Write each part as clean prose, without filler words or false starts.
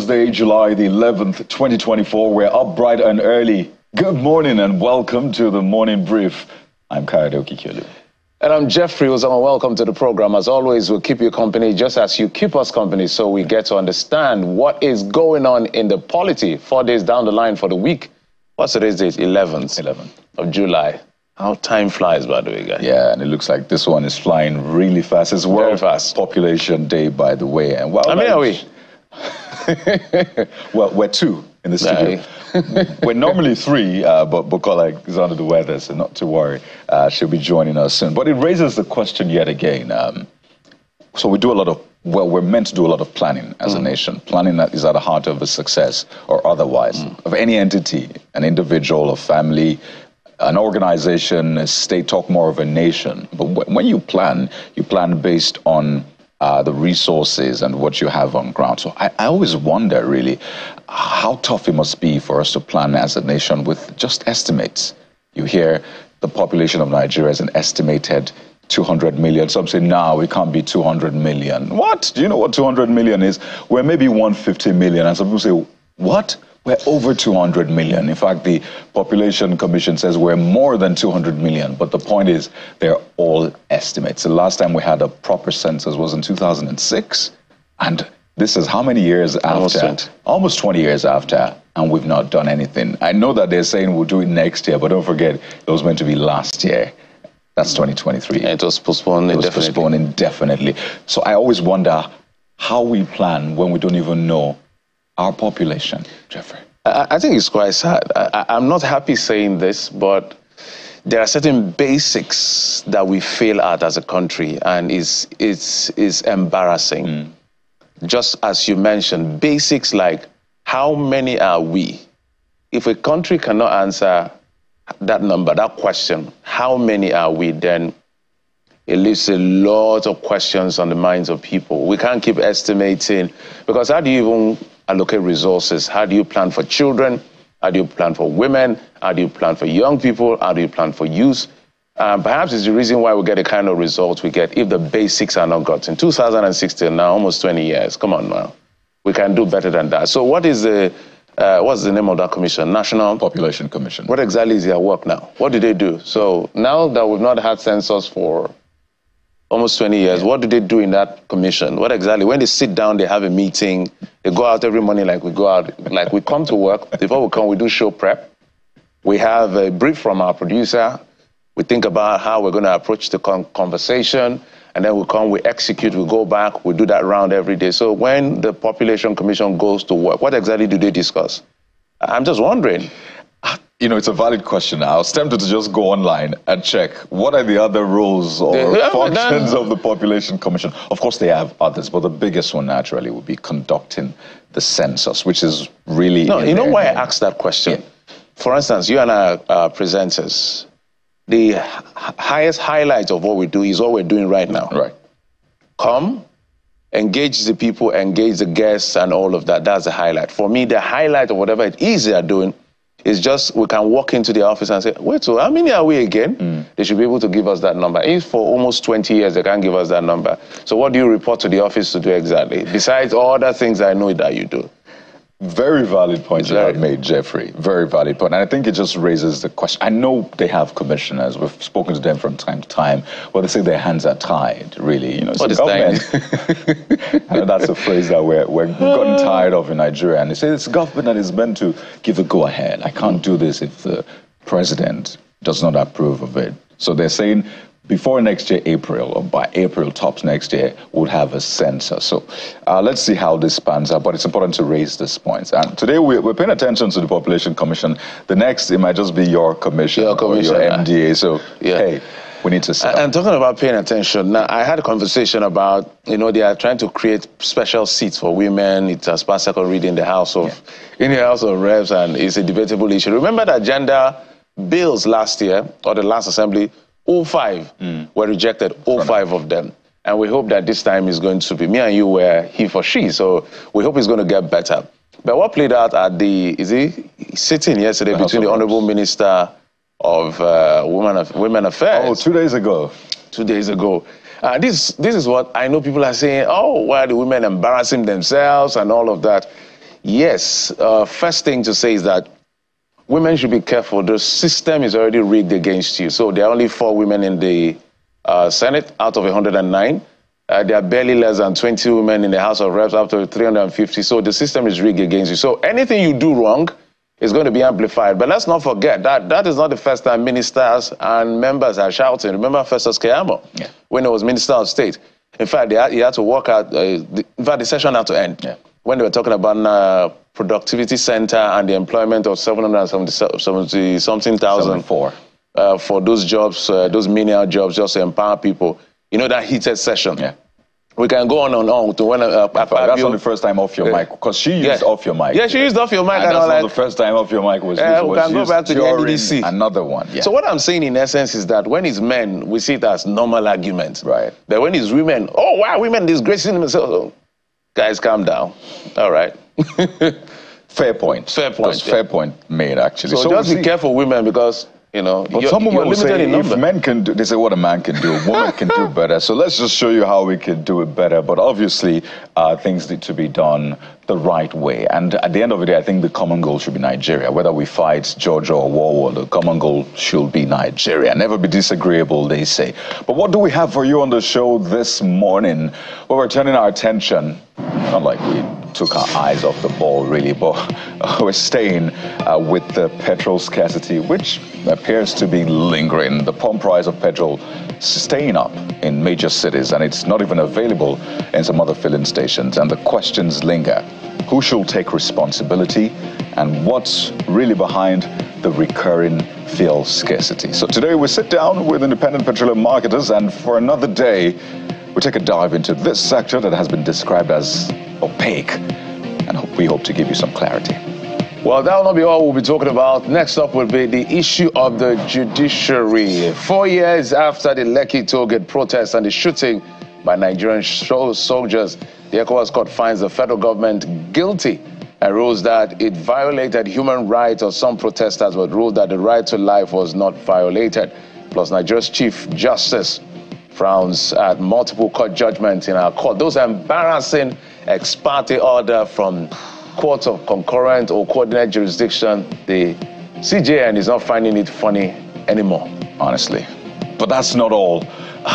Thursday, July the 11th, 2024. We're up bright and early. Good morning and welcome to the Morning Brief. I'm Kayode Okikelu. And I'm Jeffrey Ozama. Welcome to the program. As always, we'll keep you company just as you keep us company so we get to understand what is going on in the polity 4 days down the line for the week. What's today's date? 11th of July. How time flies, by the way, guys. Yeah, and it looks like this one is flying really fast. It's World Population Day, by the way. And how many are we? Well, we're two in the studio. We're normally three, but Bukola is under the weather, so not to worry. She'll be joining us soon. But it raises the question yet again. So we do a lot of, well, we're meant to do a lot of planning as a nation. Planning that is at the heart of a success or otherwise of any entity, an individual, a family, an organization, a state, talk more of a nation. But when you plan based on the resources and what you have on ground. So I always wonder, really, how tough it must be for us to plan as a nation with just estimates. You hear the population of Nigeria is an estimated 200 million. Some say, no, it can't be 200 million. What? Do you know what 200 million is? We're maybe 150 million. And some people say, what? We're over 200 million. In fact, the Population Commission says we're more than 200 million. But the point is, they're all estimates. The last time we had a proper census was in 2006. And this is how many years after? Almost 20 years after. And we've not done anything. I know that they're saying we'll do it next year. But don't forget, it was meant to be last year. That's 2023. And it was postponed indefinitely. It was postponed indefinitely. So I always wonder how we plan when we don't even know our population, Jeffrey. I think it's quite sad. I'm not happy saying this, but there are certain basics that we fail at as a country, and it's embarrassing. Just as you mentioned, basics like how many are we? If a country cannot answer that number, that question, how many are we, then it leaves a lot of questions on the minds of people. We can't keep estimating, because how do you even allocate resources? How do you plan for children? How do you plan for women? How do you plan for young people? How do you plan for youth? Perhaps it's the reason why we get the kind of results we get if the basics are not gotten. 2016 now, almost 20 years. Come on now. We can do better than that. So what is what's the name of that commission? National Population Commission. What exactly is their work now? What do they do? So now that we've not had census for almost 20 years, what do they do in that commission? What exactly? When they sit down, they have a meeting, they go out every morning like we go out, like we come to work. Before we come, we do show prep. We have a brief from our producer. We think about how we're going to approach the conversation, and then we come, we execute, we go back, we do that round every day. So when the Population Commission goes to work, what exactly do they discuss? I'm just wondering. You know, it's a valid question. I was tempted to just go online and check what are the other roles or functions of the Population Commission. Of course, they have others, but the biggest one naturally would be conducting the census, which is really... No, you know why I asked that question? Yeah. For instance, you and I are presenters. The highest highlight of what we do is what we're doing right now. Right. Come, engage the people, engage the guests and all of that. That's the highlight. For me, the highlight of whatever it is they are doing is just we can walk into the office and say, wait, so how many are we again? They should be able to give us that number. If for almost 20 years they can't give us that number, so what do you report to the office to do exactly? Besides all other things I know that you do. Very valid point you have made, Jeffrey. Very valid point. And I think it just raises the question. I know they have commissioners. We've spoken to them from time to time. Well, they say their hands are tied, really. You know, what is government. I know that's a phrase that we've gotten tired of in Nigeria. And they say it's government that is meant to give a go-ahead. I can't do this if the president does not approve of it. So they're saying before next year, April, or by April tops next year, we'll have a census. So let's see how this pans out, but it's important to raise these points. And today we're paying attention to the Population Commission. The next, it might just be your commission, or your MDA. So, hey, we need to sit down. And talking about paying attention, now I had a conversation about, you know, they are trying to create special seats for women. It has passed second reading in the House of Reps, and it's a debatable issue. Remember that gender bills last year, or the last assembly, all 5 were rejected, all 5 of them. And we hope that this time is going to be, me and you were he for she, so we hope it's going to get better. But what played out at the, sitting yesterday between the Honorable Minister of Women Affairs. Oh, 2 days ago. 2 days ago. This is what I know people are saying, oh, why are the women embarrassing themselves and all of that. Yes. First thing to say is that women should be careful. The system is already rigged against you. So there are only 4 women in the Senate out of 109. There are barely less than 20 women in the House of Reps out of 350. So the system is rigged against you. So anything you do wrong is going to be amplified. But let's not forget that is not the first time ministers and members are shouting. Remember Festus Keyamo when he was Minister of State. In fact, he had to walk out. In fact, the session had to end when they were talking about productivity center and the employment of 770-something thousand for those jobs, those menial jobs, just to empower people. You know, that heated session. Yeah. We can go on and on to when that's not the first time off your mic, because she used off your mic. Yeah, she used off your mic. And that's not the first time off your mic was used. We can go back to the NDDC. Another one. Yeah. So what I'm saying in essence is that when it's men, we see it as normal argument. Right. But when it's women, oh wow, women disgracing themselves. Oh, guys, calm down. All right. Fair point. Fair point. Fair point made, actually. So just be careful, women, because you know, but some women will say if men can do, they say what a man can do, a woman can do better. So let's just show you how we can do it better. But obviously, things need to be done the right way. And at the end of the day, I think the common goal should be Nigeria. Whether we fight Georgia or War, the common goal should be Nigeria. Never be disagreeable, they say. But what do we have for you on the show this morning? Well, we're turning our attention, not like we took our eyes off the ball, really, but we're staying with the petrol scarcity, which appears to be lingering. The pump price of petrol staying up in major cities, and it's not even available in some other filling stations. And the questions linger. Who should take responsibility, and what's really behind the recurring fuel scarcity? So today we sit down with independent petroleum marketers, and for another day, we take a dive into this sector that has been described as opaque, and we hope to give you some clarity. Well, that will not be all we'll be talking about. Next up will be the issue of the judiciary. 4 years after the Lekki tollgate protest and the shooting by Nigerian soldiers, the ECOWAS court finds the federal government guilty and rules that it violated human rights of some protesters, but ruled that the right to life was not violated. Plus, Nigeria's Chief Justice frowns at multiple court judgments in our court. Those embarrassing ex parte order from courts of concurrent or coordinate jurisdiction, the CJN is not finding it funny anymore, honestly. But that's not all.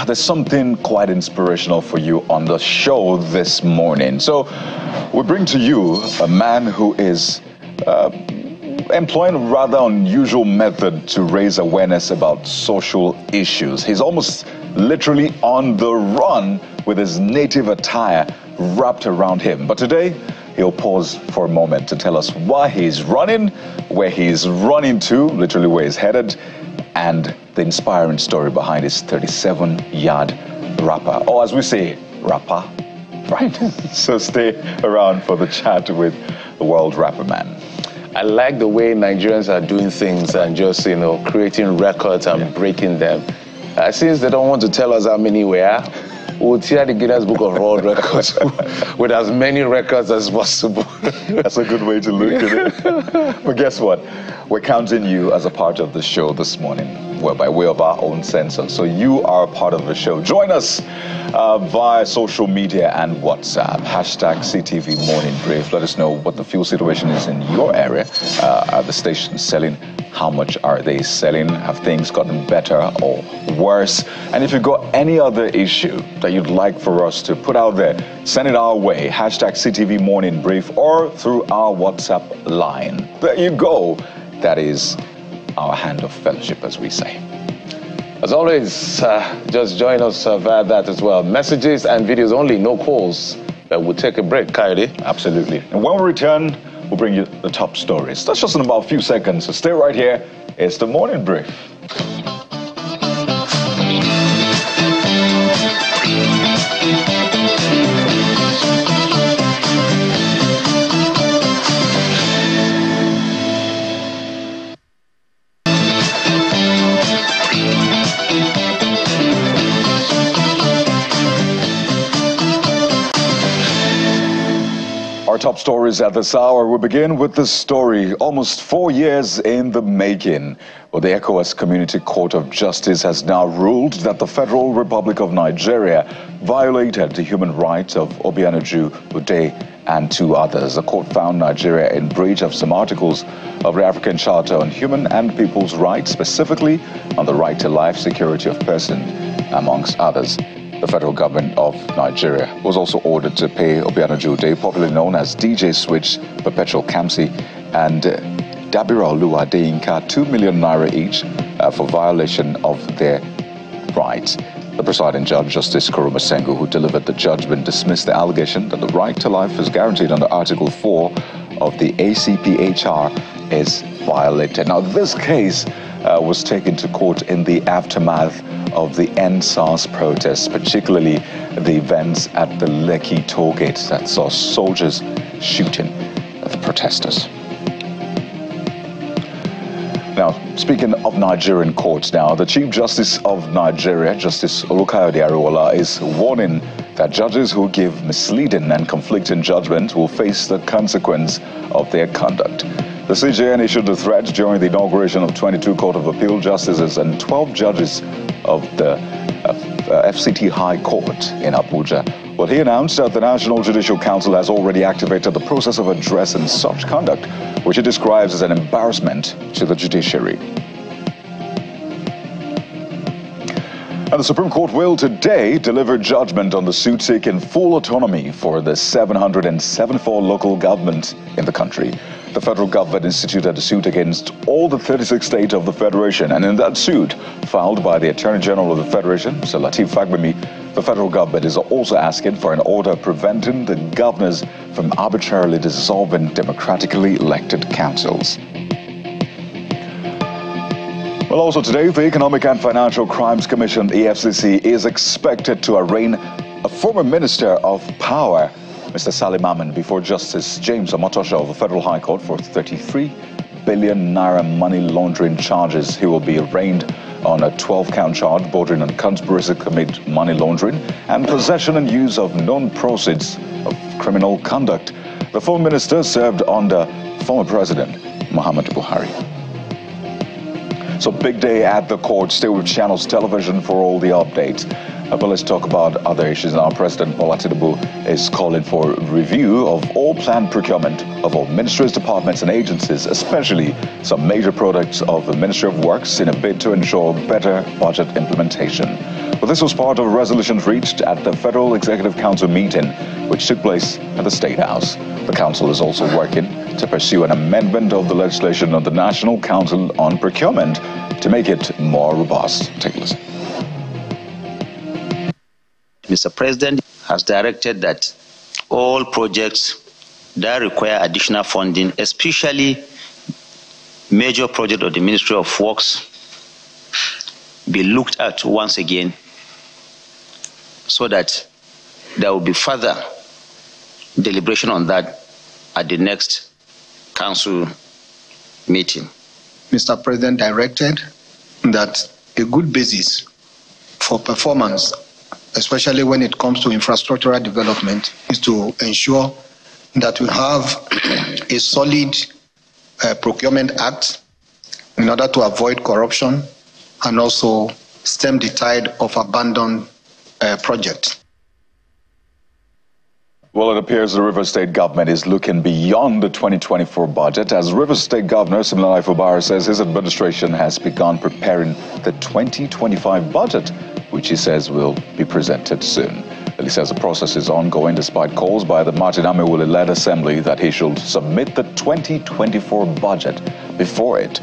There's something quite inspirational for you on the show this morning. So we bring to you a man who is employing a rather unusual method to raise awareness about social issues. He's almost literally on the run with his native attire wrapped around him. But today, he'll pause for a moment to tell us why he's running, where he's running to, literally where he's headed, and the inspiring story behind his 37-yard rapper, or as we say, rapper, right? So stay around for the chat with the Worldwrapperman. I like the way Nigerians are doing things and just, you know, creating records and breaking them. Since they don't want to tell us how many we are, we'll tear the Guinness Book of World Records with as many records as possible. That's a good way to look at it. But guess what? We're counting you as a part of the show this morning. Well, by way of our own censor. So you are a part of the show. Join us via social media and WhatsApp. Hashtag CTV Morning Brief. Let us know what the fuel situation is in your area. Are the stations selling? How much are they selling? Have things gotten better or worse? And if you've got any other issue that you'd like for us to put out there, send it our way. Hashtag CTV Morning Brief or through our WhatsApp line. There you go. That is our hand of fellowship, as we say. As always, just join us via that as well. Messages and videos only, no calls. We'll take a break, Coyote. Absolutely. And when we return, we'll bring you the top stories. That's just in about a few seconds, so stay right here. It's the Morning Brief. Our top top stories at this hour. We begin with this story, almost 4 years in the making. Well, the ECOWAS Community Court of Justice has now ruled that the Federal Republic of Nigeria violated the human rights of Obianuju Ude and 2 others. The court found Nigeria in breach of some articles of the African Charter on Human and People's Rights, specifically on the right to life, security of person, amongst others. The federal government of Nigeria was also ordered to pay Obianuju Ude, popularly known as DJ Switch, Perpetual Kamsi, and Dabira Oluwa Adeyinka 2 million naira each for violation of their rights. The presiding judge, Justice Kuruma Sengu, who delivered the judgment, dismissed the allegation that the right to life is guaranteed under Article 4 of the ACPHR is violated. Now, this case was taken to court in the aftermath of the EndSARS protests, particularly the events at the Lekki toll gate that saw soldiers shooting at the protesters. Now, speaking of Nigerian courts now, the Chief Justice of Nigeria, Justice Olukayode Ariwola, is warning that judges who give misleading and conflicting judgment will face the consequence of their conduct. The CJN issued a threat during the inauguration of 22 Court of Appeal justices and 12 judges of the FCT High Court in Abuja. Well, he announced that the National Judicial Council has already activated the process of addressing such conduct, which he describes as an embarrassment to the judiciary. And the Supreme Court will today deliver judgment on the suit seeking full autonomy for the 774 local governments in the country. The federal government instituted a suit against all the 36 states of the Federation, and in that suit, filed by the Attorney General of the Federation, Mr. Lateef Fagbemi, the federal government is also asking for an order preventing the governors from arbitrarily dissolving democratically elected councils. Well, also today, the Economic and Financial Crimes Commission, EFCC, is expected to arraign a former Minister of Power, Mr. Salim Ahmed, before Justice James Omotosho of the Federal High Court for 33 billion naira money laundering charges. He will be arraigned on a 12-count charge bordering on conspiracy to commit money laundering and possession and use of known proceeds of criminal conduct. The former minister served under former President Muhammadu Buhari. So big day at the court. Stay with Channels Television for all the updates. But let's talk about other issues now. President Bola Tinubu is calling for review of all planned procurement of all ministries, departments and agencies, especially some major products of the Ministry of Works, in a bid to ensure better budget implementation. Well, this was part of a resolution reached at the Federal Executive Council meeting, which took place at the State House. The council is also working to pursue an amendment of the legislation of the National Council on Procurement to make it more robust. Take a listen. Mr. President has directed that all projects that require additional funding, especially major projects of the Ministry of Works, be looked at once again so that there will be further deliberation on that at the next council meeting. Mr. President directed that a good basis for performance, especially when it comes to infrastructural development, is to ensure that we have a solid procurement act in order to avoid corruption and also stem the tide of abandoned projects. Well, it appears the Rivers State government is looking beyond the 2024 budget. As Rivers State Governor Siminalayi Fubara says his administration has begun preparing the 2025 budget, which he says will be presented soon. He says the process is ongoing despite calls by the Martin Amewule-led assembly that he should submit the 2024 budget before it.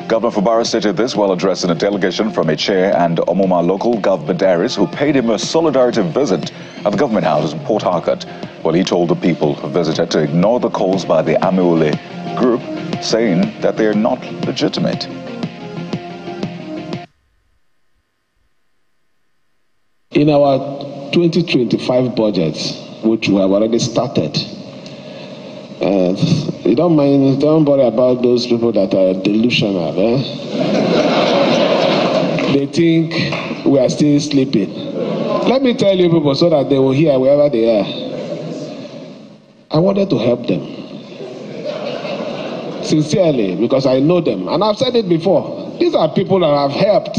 Governor Fubara stated this while addressing a delegation from Eche and Omoma local government areas who paid him a solidarity visit at the government house in Port Harcourt. Well, he told the people who visited to ignore the calls by the Amewule group, saying that they are not legitimate. In our 2025 budget, which we have already started, you don't worry about those people that are delusional. They think we are still sleeping. Let me tell you people so that they will hear wherever they are. I wanted to help them. Sincerely, because I know them. And I've said it before. These are people that I've helped.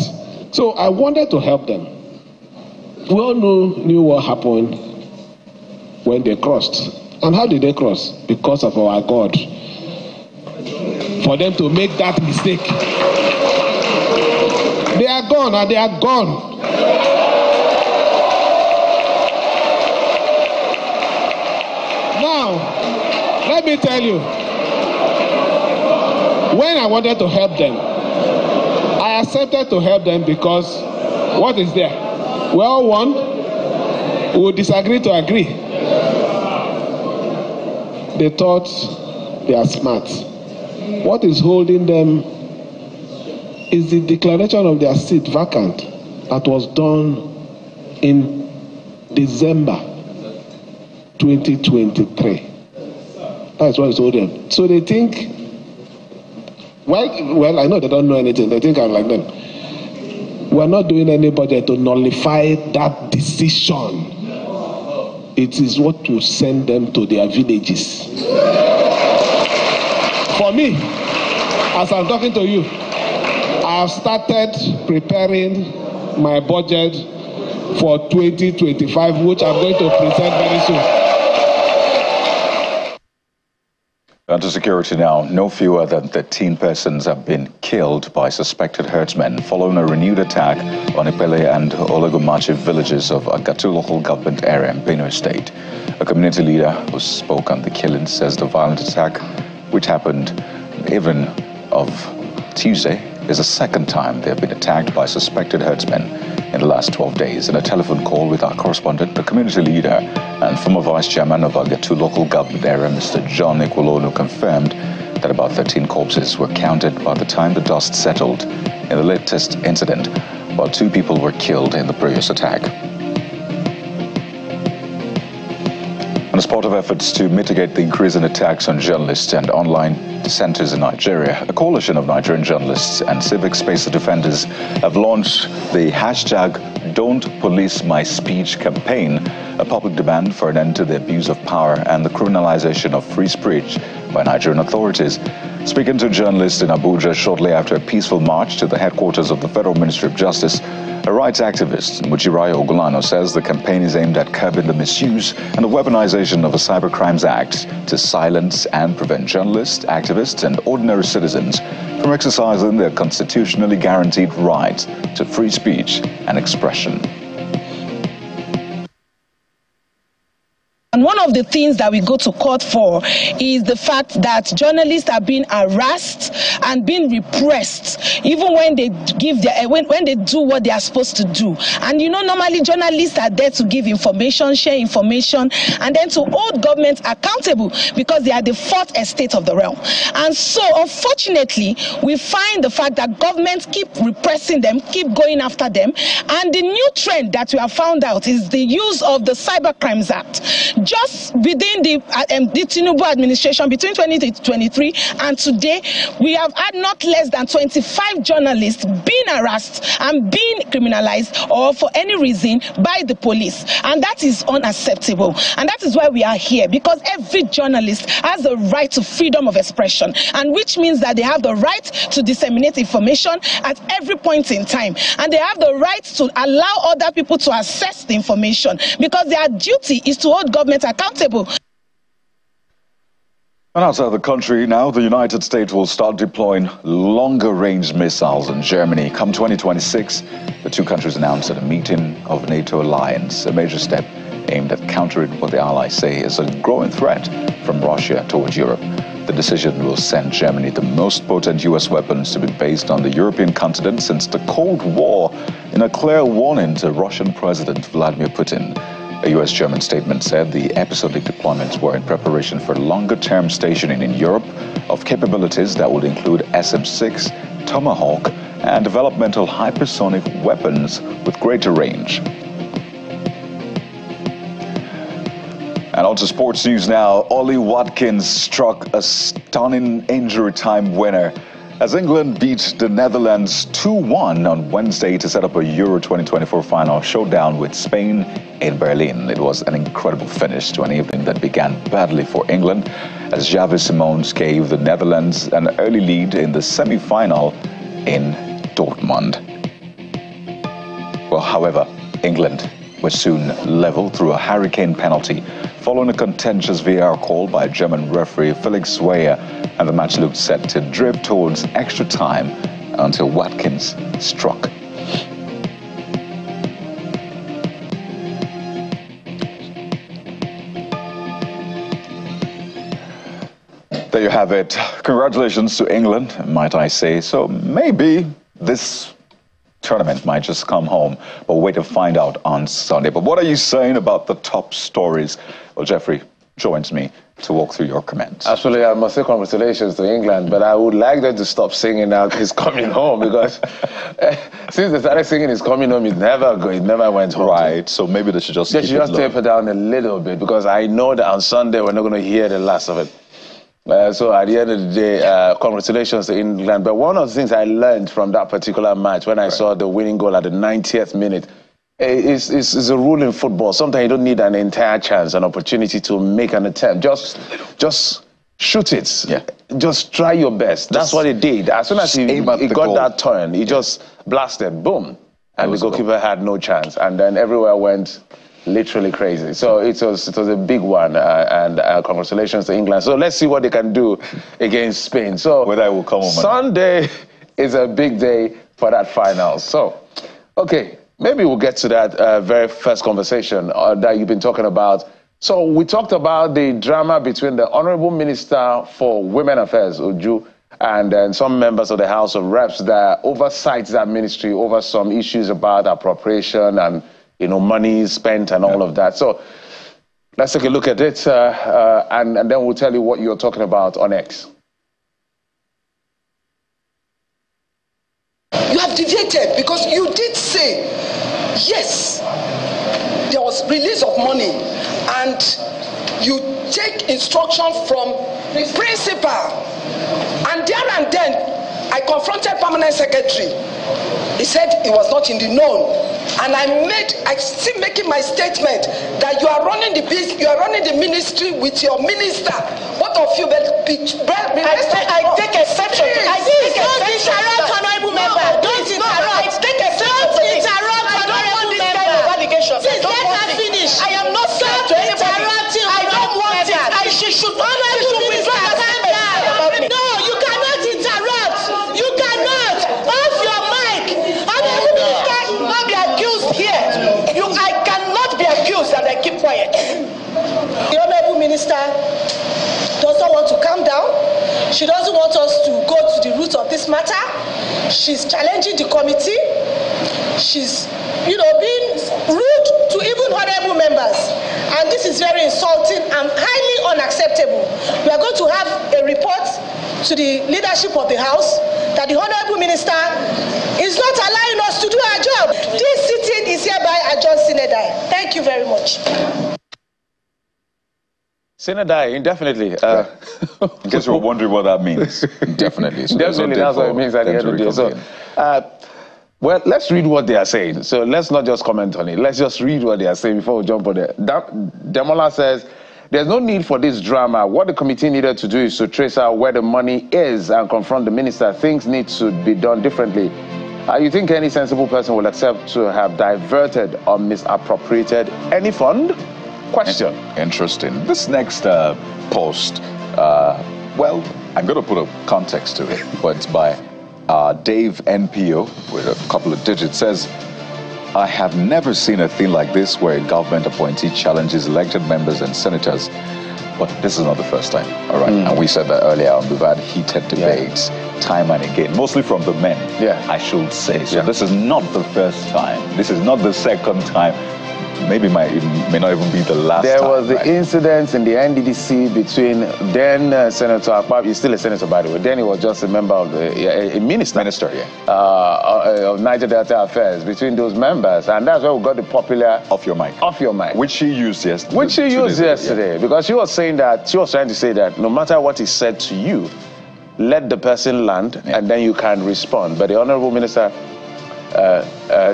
So I wanted to help them. We all knew what happened when they crossed. And how did they cross? Because of our God. For them to make that mistake. They are gone and they are gone. Now, let me tell you, when I wanted to help them, I accepted to help them because what is there? We all won. We will disagree to agree. They thought they are smart. What is holding them is the declaration of their seat vacant that was done in December 2023. That's what is holding them. So they think, well, I know they don't know anything. They think I'm like them. We're not doing any budget to nullify that decision. It is what will send them to their villages. For me, as I'm talking to you, I have started preparing my budget for 2025, which I'm going to present very soon. On to security now. No fewer than 13 persons have been killed by suspected herdsmen following a renewed attack on Ipele and Olegomachi villages of Agatu local government area in Benue State. A community leader who spoke on the killing says the violent attack, which happened even of Tuesday, is the second time they have been attacked by suspected herdsmen in the last 12 days. In a telephone call with our correspondent, the community leader and former vice chairman of Agatu local government area, Mr. John Ekwolonu, confirmed that about 13 corpses were counted by the time the dust settled in the latest incident, while 2 people were killed in the previous attack. As part of efforts to mitigate the increase in attacks on journalists and online dissenters in Nigeria, a coalition of Nigerian journalists and civic space defenders have launched the hashtag Don't Police My Speech campaign, a public demand for an end to the abuse of power and the criminalization of free speech by Nigerian authorities. Speaking to journalists in Abuja shortly after a peaceful march to the headquarters of the Federal Ministry of Justice, a rights activist, Mujirai Ogulano, says the campaign is aimed at curbing the misuse and the weaponization of the Cybercrimes Act to silence and prevent journalists, activists, and ordinary citizens from exercising their constitutionally guaranteed right to free speech and expression. And one of the things that we go to court for is the fact that journalists are being harassed and being repressed, even when they give their when they do what they are supposed to do. And you know, normally journalists are there to give information, share information, and then to hold government accountable because they are the fourth estate of the realm. And so, unfortunately, we find the fact that governments keep repressing them, keep going after them. And the new trend that we have found out is the use of the Cybercrimes Act. Just within the Tinubu administration, between 2023 and today, we have had not less than 25 journalists being harassed and being criminalized or for any reason by the police. And that is unacceptable. And that is why we are here, because every journalist has the right to freedom of expression, and which means that they have the right to disseminate information at every point in time. And they have the right to allow other people to access the information, because their duty is to hold government accountable. And outside the country now, the United States will start deploying longer-range missiles in Germany. Come 2026, the two countries announced at a meeting of NATO alliance, a major step aimed at countering what the allies say is a growing threat from Russia towards Europe. The decision will send Germany the most potent U.S. weapons to be based on the European continent since the Cold War, in a clear warning to Russian President Vladimir Putin. A U.S.-German statement said the episodic deployments were in preparation for longer-term stationing in Europe of capabilities that would include SM-6, Tomahawk, and developmental hypersonic weapons with greater range. And on to sports news now. Ollie Watkins struck a stunning injury time winner as England beat the Netherlands 2-1 on Wednesday to set up a Euro 2024 final showdown with Spain in Berlin. It was an incredible finish to an evening campaign that began badly for England as Javi Simons gave the Netherlands an early lead in the semi-final in Dortmund. Well, however, England was soon level through a hurricane penalty following a contentious VAR call by German referee Felix Zweier, and the match looked set to drift towards extra time until Watkins struck. There you have it. Congratulations to England, might I say. So maybe this tournament might just come home, but wait to find out on Sunday. But what are you saying about the top stories? Well, Jeffrey joins me to walk through your comments. Absolutely, I must say congratulations to England, but I would like them to stop singing out "He's coming home" because since they started singing "He's coming home," it never went home. Right, so maybe they should just taper down a little bit, because I know that on Sunday we're not going to hear the last of it. So at the end of the day, congratulations to England. But one of the things I learned from that particular match when I saw the winning goal at the 90th minute is a rule in football. Sometimes you don't need an entire chance, an opportunity to make an attempt. Just shoot it. Yeah. Just try your best. That's what he did. As soon as he got that turn, he just blasted, boom. And the goalkeeper had no chance. And then everywhere went literally crazy. So it was a big one, and congratulations to England. So let's see what they can do against Spain. So whether it will come on Sunday is a big day for that final. So, okay, maybe we'll get to that very first conversation that you've been talking about. So we talked about the drama between the Honorable Minister for Women Affairs, Uju, and then some members of the House of Reps that oversight that ministry over some issues about appropriation and money spent and all of that. So let's take a look at it, and then we'll tell you what you're talking about on X. You have deviated because you did say, yes, there was release of money, and you take instruction from the principal. And there and then, I confronted Permanent Secretary. He said it was not in the known. And I'm still making my statement that you are running the ministry with your minister. Both of you will be I take exception. Don't interrupt, honorable member. Don't interrupt. Don't interrupt, honorable member. Please let her finish. I am not scared to interrupt you. I don't want it. She should withdraw her time down. No, you cannot interrupt. You cannot. Off your mic. Honorable minister should not be accused here. I cannot be accused and I keep quiet. The honorable minister does not want to calm down. She doesn't want us to go to the root of this matter. She's challenging the committee. She's, being rude to even honorable members. And this is very insulting and highly unacceptable. We are going to have a report to the leadership of the House that the honorable minister is not allowing us to do our job. This sitting is hereby adjourned sine die. Thank you very much. Sine die, indefinitely. In case you were wondering what that means. Definitely. So definitely, that's what it means at the end of the day. So, well, let's read what they are saying. So let's not just comment on it. Let's just read what they are saying before we jump on it. Demola says, there's no need for this drama. What the committee needed to do is to trace out where the money is and confront the minister. Things need to be done differently. You think any sensible person will accept to have diverted or misappropriated any fund? Question. Interesting. This next post, well, I'm going to put a context to it, but it's by Dave NPO with a couple of digits. Says, I have never seen a thing like this where a government appointee challenges elected members and senators. But this is not the first time, all right? And we said that earlier on. We've had heated debates time and again, mostly from the men, I should say. So this is not the first time. This is not the second time. Maybe it may not even be the last time. There was the incident in the NDDC between then Senator Akpab, he's still a senator by the way, then he was just a member of a minister of Niger Delta Affairs, between those members, and that's where we got the popular off your mic, which she used yesterday. Because she was saying that, she was trying to say that no matter what is said to you, let the person land and then you can respond. But the Honorable Minister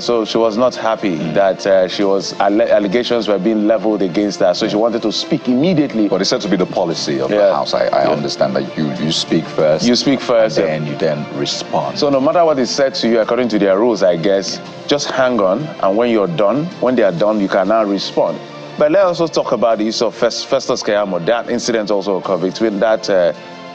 So she was not happy that allegations were being leveled against her. So she wanted to speak immediately. But it's said to be the policy of the House. I understand that you speak first. You speak first. And you then respond. So no matter what is said to you, according to their rules, I guess, just hang on. And when you're done, when they are done, you can now respond. But let's also talk about the issue of Festus Keyamo. That incident also occurred between that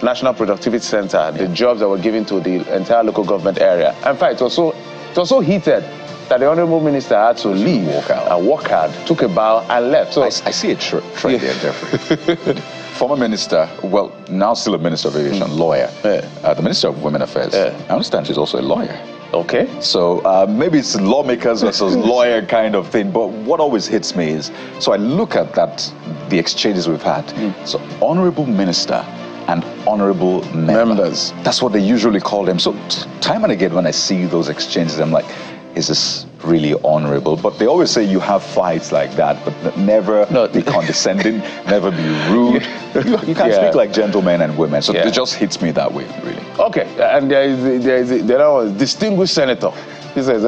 National Productivity Center, the jobs that were given to the entire local government area. In fact, it was so heated that the Honorable Minister had to leave and walk out, took a bow and left. So I see a trend there, Jeffrey. Former minister, well, now still a minister of aviation, lawyer. The Minister of Women Affairs. I understand she's also a lawyer. Okay. So maybe it's lawmakers versus lawyer kind of thing. But what always hits me is, so I look at the exchanges we've had. So Honorable Minister and honorable members. That's what they usually call them. So time and again when I see those exchanges, I'm like, is this really honorable? But they always say you have fights like that, but never be condescending, never be rude. You can't speak like gentlemen and women. So it just hits me that way, really. Okay, and there is a distinguished senator. He says,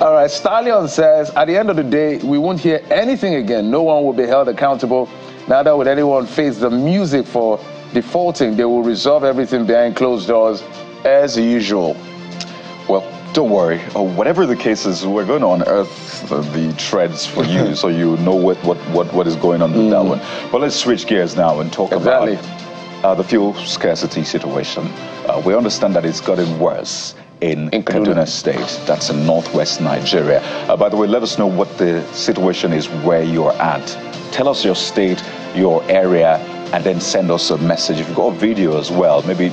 all right, Stallion says, at the end of the day, we won't hear anything again. No one will be held accountable. Neither would anyone face the music for defaulting. They will resolve everything behind closed doors as usual. Well, don't worry. Whatever the case is, we're going to unearth the threads for you so you know what is going on with that one. But let's switch gears now and talk about the fuel scarcity situation. We understand that it's gotten worse in Kaduna State. That's in northwest Nigeria. By the way, let us know what the situation is where you're at. Tell us your state, your area, and then send us a message. If you've got a video as well, maybe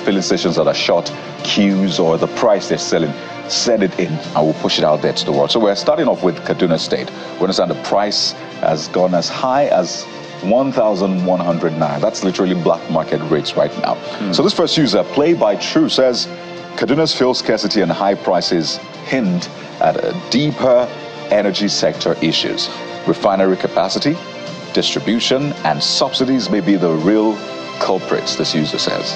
filling stations that are short, queues, or the price they're selling, send it in and we'll push it out there to the world. So we're starting off with Kaduna State. We understand the price has gone as high as 1,100 naira. That's literally black market rates right now. So this first user, Play by True, says Kaduna's fuel scarcity and high prices hint at a deeper energy sector issues. Refinery capacity, distribution, and subsidies may be the real culprits, this user says.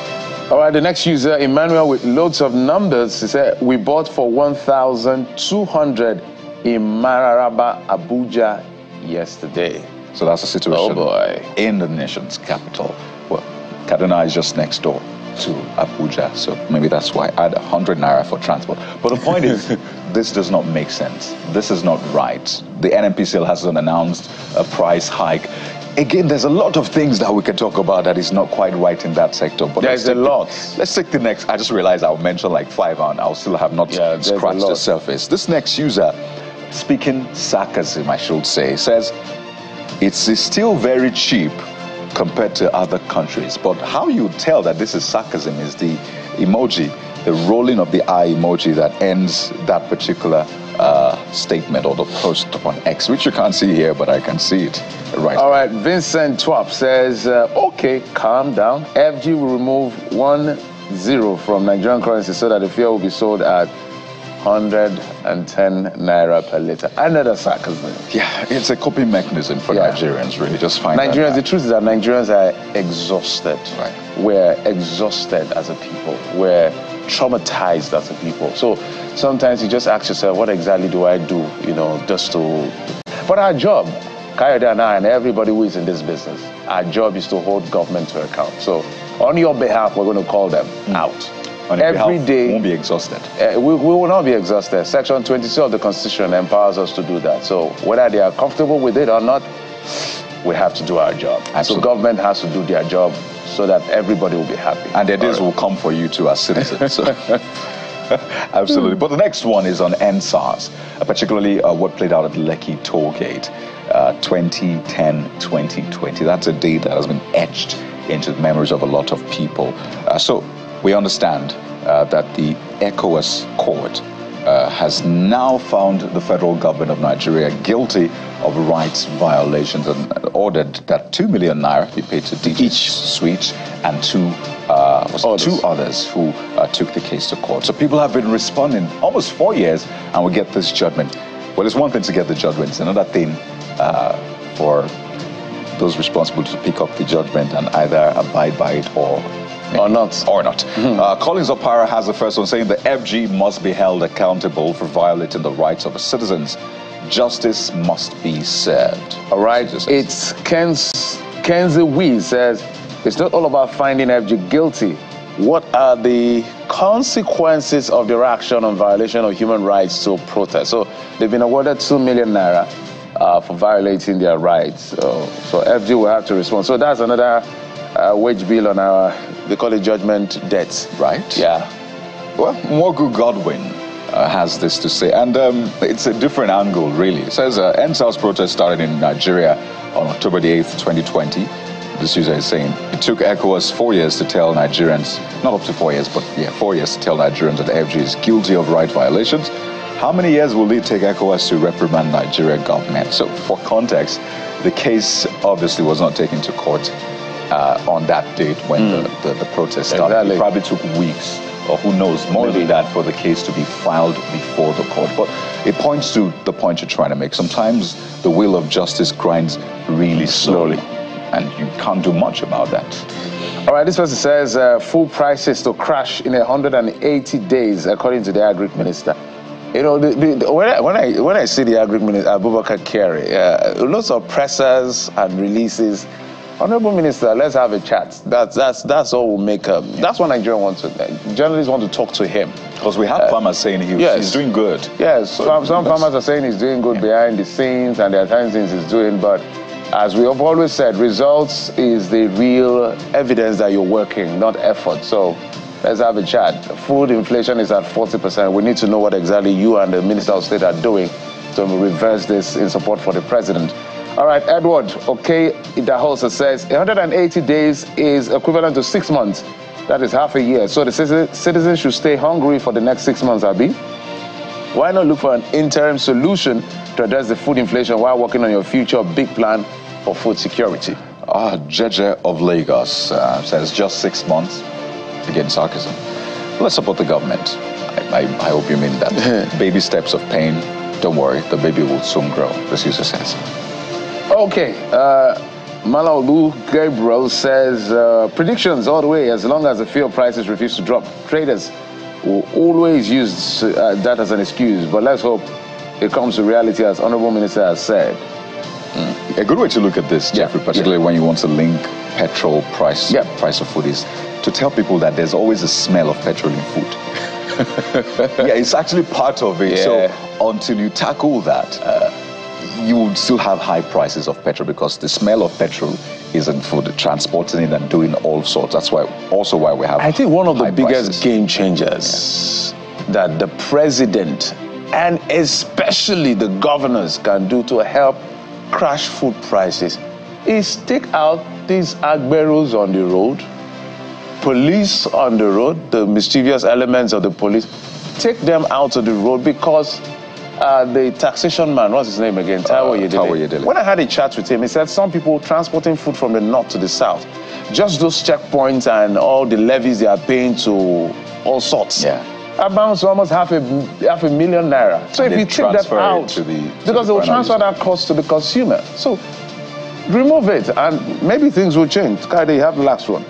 All right, the next user, Emmanuel, with loads of numbers, he said, we bought for 1,200 in Mararaba, Abuja yesterday. So that's the situation in the nation's capital. Well, Kaduna is just next door to Abuja, so maybe that's why I had 100 naira for transport. But the point is, this does not make sense. This is not right. The NNPCL hasn't announced a price hike. Again, there's a lot of things that we can talk about that is not quite right in that sector. But there's a lot. Let's take the next. I just realized I'll mention like 5 and I'll still have not scratched the surface. This next user, speaking sarcasm, I should say, says, it's still very cheap compared to other countries. But how you tell that this is sarcasm is the emoji, the rolling of the eye emoji that ends that particular statement or the post on X, which you can't see here, but I can see it right. All right, Vincent Twap says, okay, calm down. FG will remove 1-0 from Nigerian currency so that the fuel will be sold at 110 naira per liter. Another sarcasm. Yeah, it's a coping mechanism for Nigerians, really. Just find Nigerians, the truth is that Nigerians are exhausted. Right. We're exhausted as a people. We're traumatized as a people. So sometimes you just ask yourself, what exactly do I do, just to... But our job, Kayode and I and everybody who is in this business, our job is to hold government to account. So on your behalf, we're going to call them out. Every day, we won't be exhausted. We will not be exhausted. Section 22 of the Constitution empowers us to do that. So whether they are comfortable with it or not, we have to do our job. So government has to do their job so that everybody will be happy. And their days will come for you too as citizens. So. Absolutely. But the next one is on NSARS, particularly what played out at Lekki Toll Gate, 2010-2020. That's a date that has been etched into the memories of a lot of people. So we understand that the ECOWAS court has now found the federal government of Nigeria guilty of rights violations and ordered that 2 million naira be paid to each switch and two others who took the case to court. So people have been responding almost 4 years and we get this judgment. Well, it's one thing to get the judgment. It's another thing for those responsible to pick up the judgment and either abide by it or Or not. Or not. Collins Opara has the first one, saying the FG must be held accountable for violating the rights of the citizens. Justice must be served. All right. It's Kenzie Wee says, it's not all about finding FG guilty. What are the consequences of their action on violation of human rights to protest? So they've been awarded 2 million naira for violating their rights. So FG will have to respond. So that's another wage bill on our, they call it judgment debt. Right? Yeah. Well, Morgu Godwin has this to say, and it's a different angle, really. It says NSAS protest started in Nigeria on October the 8th, 2020. This user is saying it took ECOWAS 4 years to tell Nigerians, not up to 4 years, but 4 years to tell Nigerians that the FG is guilty of right violations. How many years will it take ECOWAS to reprimand Nigeria government? So for context, the case obviously was not taken to court on that date when the protest started. Exactly. It probably took weeks, or who knows, more than that, for the case to be filed before the court. But it points to the point you're trying to make. Sometimes the wheel of justice grinds really slowly, and you can't do much about that. All right, this person says food prices to crash in 180 days, according to the Agri Minister. You know, when I see the Agri Minister, Abubakar Kari, lots of pressers and releases. Honorable Minister, let's have a chat. That's all we'll make up. That's what Nigeria wants. Journalists want to talk to him. Because we have farmers saying he's doing good. Yes, some farmers are saying he's doing good behind the scenes, and there are times things he's doing, but as we have always said, results is the real evidence that you're working, not effort. So let's have a chat. Food inflation is at 40%. We need to know what exactly you and the Minister of State are doing to reverse this in support for the president. All right, Edward, okay, Idahosa says 180 days is equivalent to 6 months. That is half a year. So the citizens should stay hungry for the next 6 months, Abi. Why not look for an interim solution to address the food inflation while working on your future big plan for food security? Jeje of Lagos says just 6 months. Again, sarcasm. Let's support the government. I hope you mean that. Baby steps of pain. Don't worry, the baby will soon grow, this user says. Okay, Malaolu Gabriel says, predictions all the way, as long as the fuel prices refuse to drop. Traders will always use that as an excuse, but let's hope it comes to reality, as Honorable Minister has said. A good way to look at this, Jeffrey, particularly when you want to link petrol price, price of food, is to tell people that there's always a smell of petrol in food. It's actually part of it. So until you tackle that, you would still have high prices of petrol, because the smell of petrol is in food, transporting it and doing all sorts. That's why we have. I think one of the biggest prices. Game changers that the president and especially the governors can do to help crash food prices is take out these agberos on the road, police on the road, the mischievous elements of the police, take them out of the road, because the taxation man, what's his name again? Taiwo Yedele. When I had a chat with him, he said some people transporting food from the north to the south, just those checkpoints and all the levies they are paying to all sorts. Amounts to almost half a million naira. So if you take that out, because they will transfer that cost to the consumer. So remove it, and maybe things will change. Kaide, you have the last one.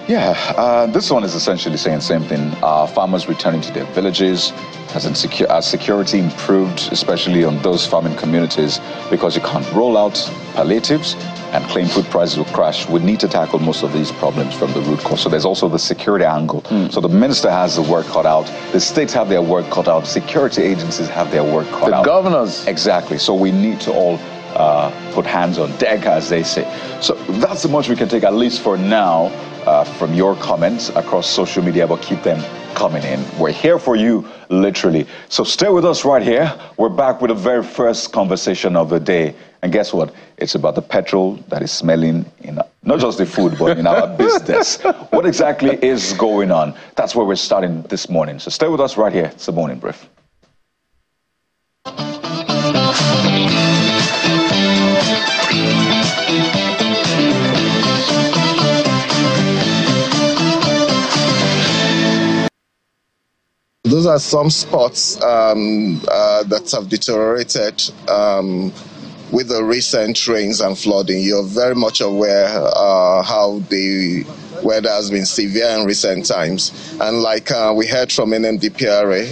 This one is essentially saying the same thing. Farmers returning to their villages, as security improved, especially on those farming communities, because you can't roll out palliatives and claim food prices will crash. We need to tackle most of these problems from the root cause. So there's also the security angle. So the minister has the work cut out. The states have their work cut out. Security agencies have their work cut out. The governors. Exactly. So we need to all put hands on deck, as they say. So that's the much we can take, at least for now, from your comments across social media, but keep them coming in. We're here for you, literally. So stay with us right here. We're back with the very first conversation of the day. And guess what? It's about the petrol that is smelling in not just the food, but in our business. What exactly is going on? That's where we're starting this morning. So stay with us right here. It's the Morning Brief. Those are some spots that have deteriorated with the recent rains and flooding. You're very much aware how the where there has been severe in recent times. And like we heard from NMDPRA,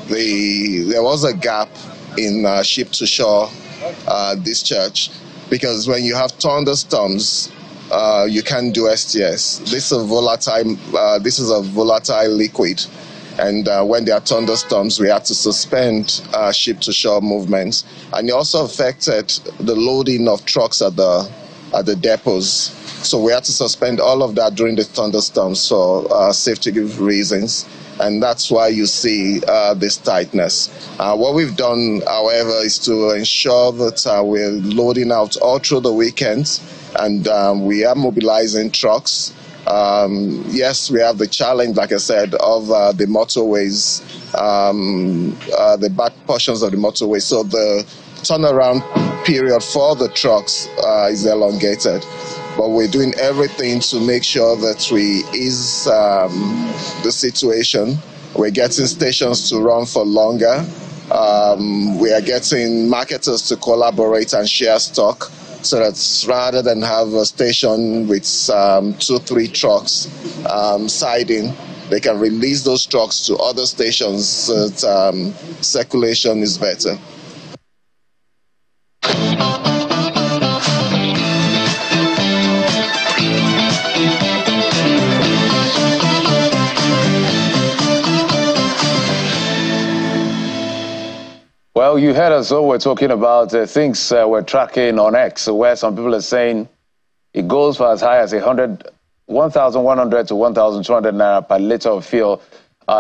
there was a gap in ship-to-shore discharge, because when you have thunderstorms, you can't do STS. This is a volatile liquid, and when there are thunderstorms, we have to suspend ship-to-shore movements. And it also affected the loading of trucks at the depots. So we had to suspend all of that during the thunderstorms for safety reasons. And that's why you see this tightness. What we've done, however, is to ensure that we're loading out all through the weekends, and we are mobilizing trucks. Yes, we have the challenge, like I said, of the motorways, the back portions of the motorway. So the turnaround period for the trucks is elongated. But we're doing everything to make sure that we ease the situation. We're getting stations to run for longer. We are getting marketers to collaborate and share stock, so that rather than have a station with 2-3 trucks siding, they can release those trucks to other stations so that circulation is better. Well, you heard us, so we're talking about things we're tracking on X, where some people are saying it goes for as high as 1,100 to 1,200 naira per litre of fuel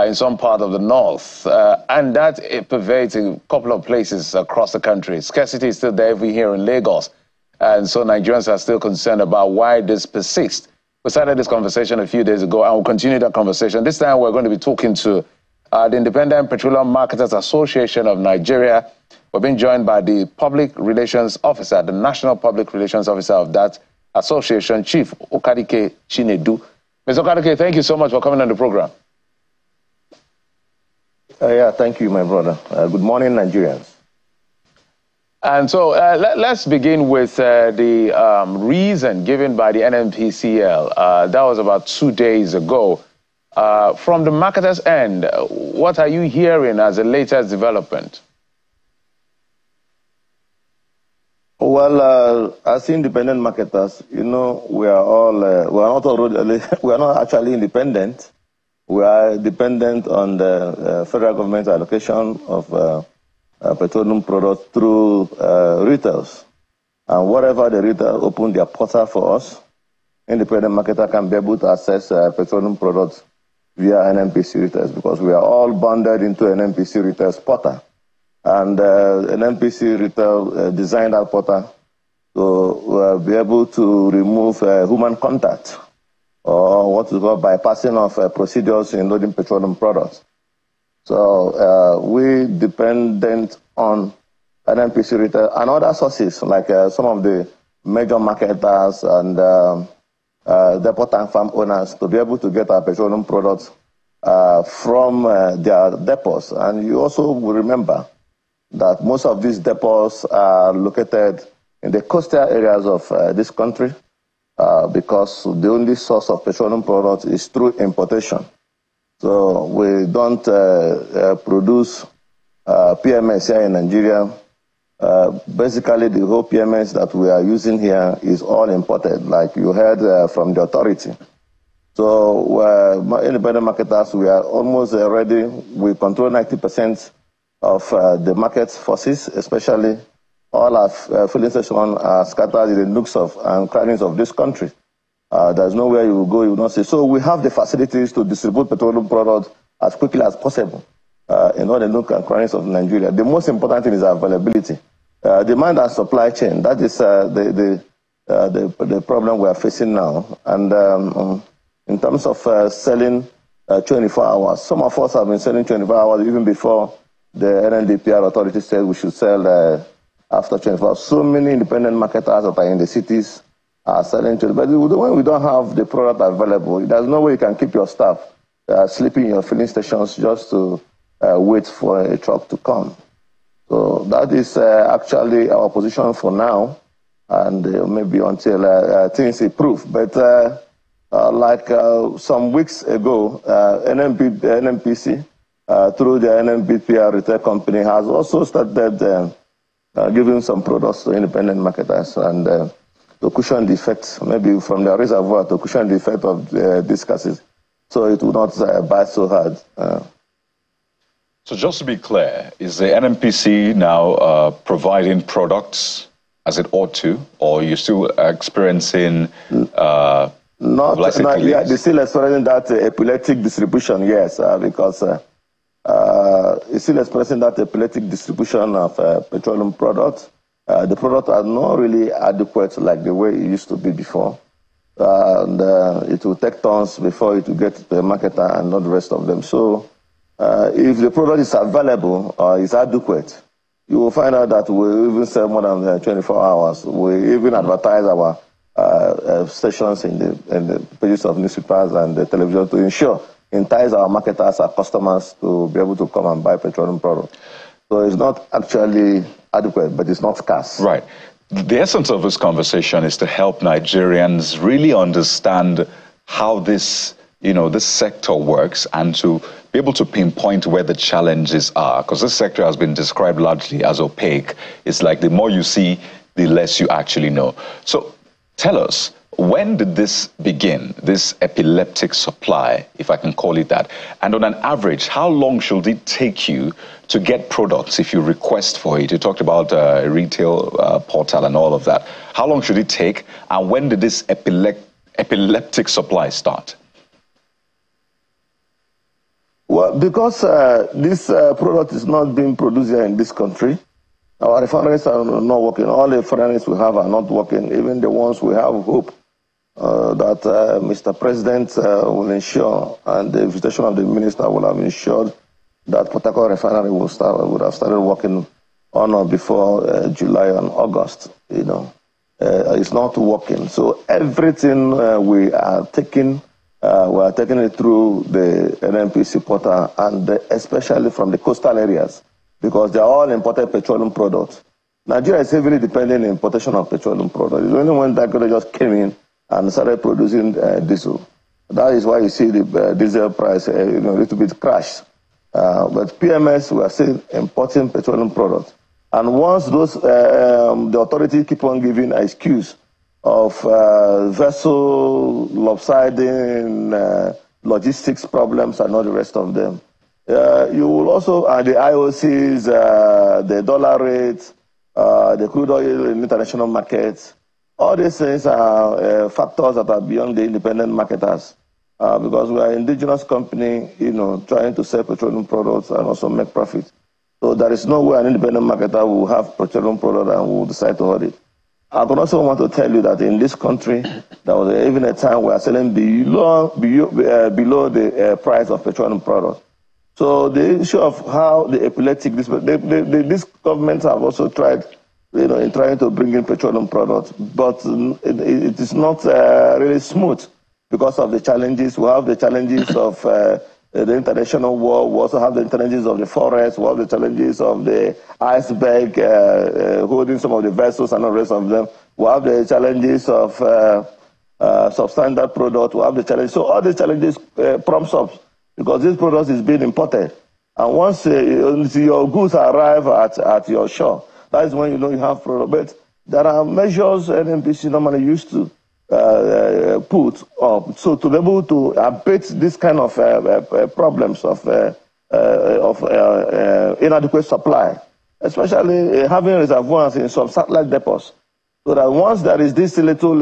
in some part of the north. And that it pervades a couple of places across the country. Scarcity is still there even here in Lagos. And so Nigerians are still concerned about why this persists. We started this conversation a few days ago, and we'll continue that conversation. This time we're going to be talking to the Independent Petroleum Marketers Association of Nigeria. We're being joined by the Public Relations Officer, the National Public Relations Officer of that association, Chief Okadike Chinedu. Mr. Okadike, thank you so much for coming on the program. Yeah, thank you, my brother. Good morning, Nigerians. And so let's begin with the reason given by the NNPCL. That was about 2 days ago. From the marketers' end, what are you hearing as the latest development? Well, as independent marketers, you know, we are not actually independent. We are dependent on the federal government allocation of petroleum products through retailers. And whatever the retail open their portal for us, independent marketer can be able to access petroleum products via NNPC retailers, because we are all bonded into NNPC retailers portal. And NNPC retail designed that portal to be able to remove human contact, or what we call bypassing of procedures in loading petroleum products. So we dependent on NNPC retail and other sources, like some of the major marketers and depot tank farm owners, to be able to get our petroleum products from their depots. And you also will remember that most of these depots are located in the coastal areas of this country, because the only source of petroleum products is through importation. So we don't produce PMS here in Nigeria. Basically, the whole PMS that we are using here is all imported, like you heard from the authority. So independent marketers, we are almost ready. We control 90% of the market forces, especially all our filling stations are scattered in the nooks and crannies of this country. There's nowhere you will go, you will not see. So we have the facilities to distribute petroleum products as quickly as possible in all the nooks and crannies of Nigeria. The most important thing is availability. Demand and supply chain, that is the problem we are facing now. And in terms of selling 24 hours, some of us have been selling 24 hours even before the NNDPR authority said we should sell after 24 hours. So many independent marketers that are in the cities are selling 24 hours. But when we don't have the product available, there's no way you can keep your staff sleeping in your filling stations just to wait for a truck to come. So that is actually our position for now, and maybe until things improve. But Some weeks ago, NMPC, through the NMPPR retail company, has also started giving some products to independent marketers and to cushion the effect, maybe from the reservoir to cushion the effect of this scarcity, so it will not bite so hard. So just to be clear, is the NMPC now providing products as it ought to, or are you still experiencing yeah, they're still experiencing that epileptic distribution, yes, because it's still experiencing that epileptic distribution of petroleum products. The products are not really adequate like the way it used to be before. And it will take tons before it will get to the marketer and not the rest of them. So if the product is available or is adequate, you will find out that we even sell more than 24 hours. We even advertise our stations in the pages of newspapers and the television to ensure, entice our marketers, our customers to be able to come and buy petroleum products. So it's not actually adequate, but it's not scarce. Right. The essence of this conversation is to help Nigerians really understand how this, this sector works and to be able to pinpoint where the challenges are. Because this sector has been described largely as opaque. It's like the more you see, the less you actually know. So tell us, when did this begin, this epileptic supply, if I can call it that? And on an average, how long should it take you to get products if you request for it? You talked about retail portal and all of that. How long should it take? And when did this epileptic supply start? Well, because this product is not being produced here in this country, our refineries are not working. All the refineries we have are not working. Even the ones we have hope that Mr. President will ensure, and the invitation of the minister will have ensured that Port Harcourt refinery would have started working on or before July and August. It's not working. So everything we are taking it through the NMPC portal, and especially from the coastal areas, because they are all imported petroleum products. Nigeria is heavily dependent on importation of petroleum products. It's only when Dangote just came in and started producing diesel. That is why you see the diesel price a little bit crash. But PMS, we are still importing petroleum products. And once those, the authority keep on giving an excuse of vessel lopsiding, logistics problems and all the rest of them, you will also, the IOCs, the dollar rates, the crude oil in international markets, all these things are factors that are beyond the independent marketers, because we are an indigenous company, trying to sell petroleum products and also make profit. So there is no way an independent marketer will have petroleum product and will decide to hold it. I can also want to tell you that in this country, there was even a time we are selling below the price of petroleum products. So the issue of how the epileptic, these governments have also tried, in trying to bring in petroleum products, but it is not really smooth because of the challenges. We have the challenges of the international war. We also have the challenges of the forest. We have the challenges of the iceberg holding some of the vessels and the rest of them. We have the challenges of substandard product. We have the challenges. So all these challenges prompts up because this product is being imported. And once your goods arrive at your shore, that is when you have product. But there are measures NMPC normally used to put up, so to be able to abate this kind of problems of inadequate supply, especially having reservoirs in some satellite depots, so that once there is this little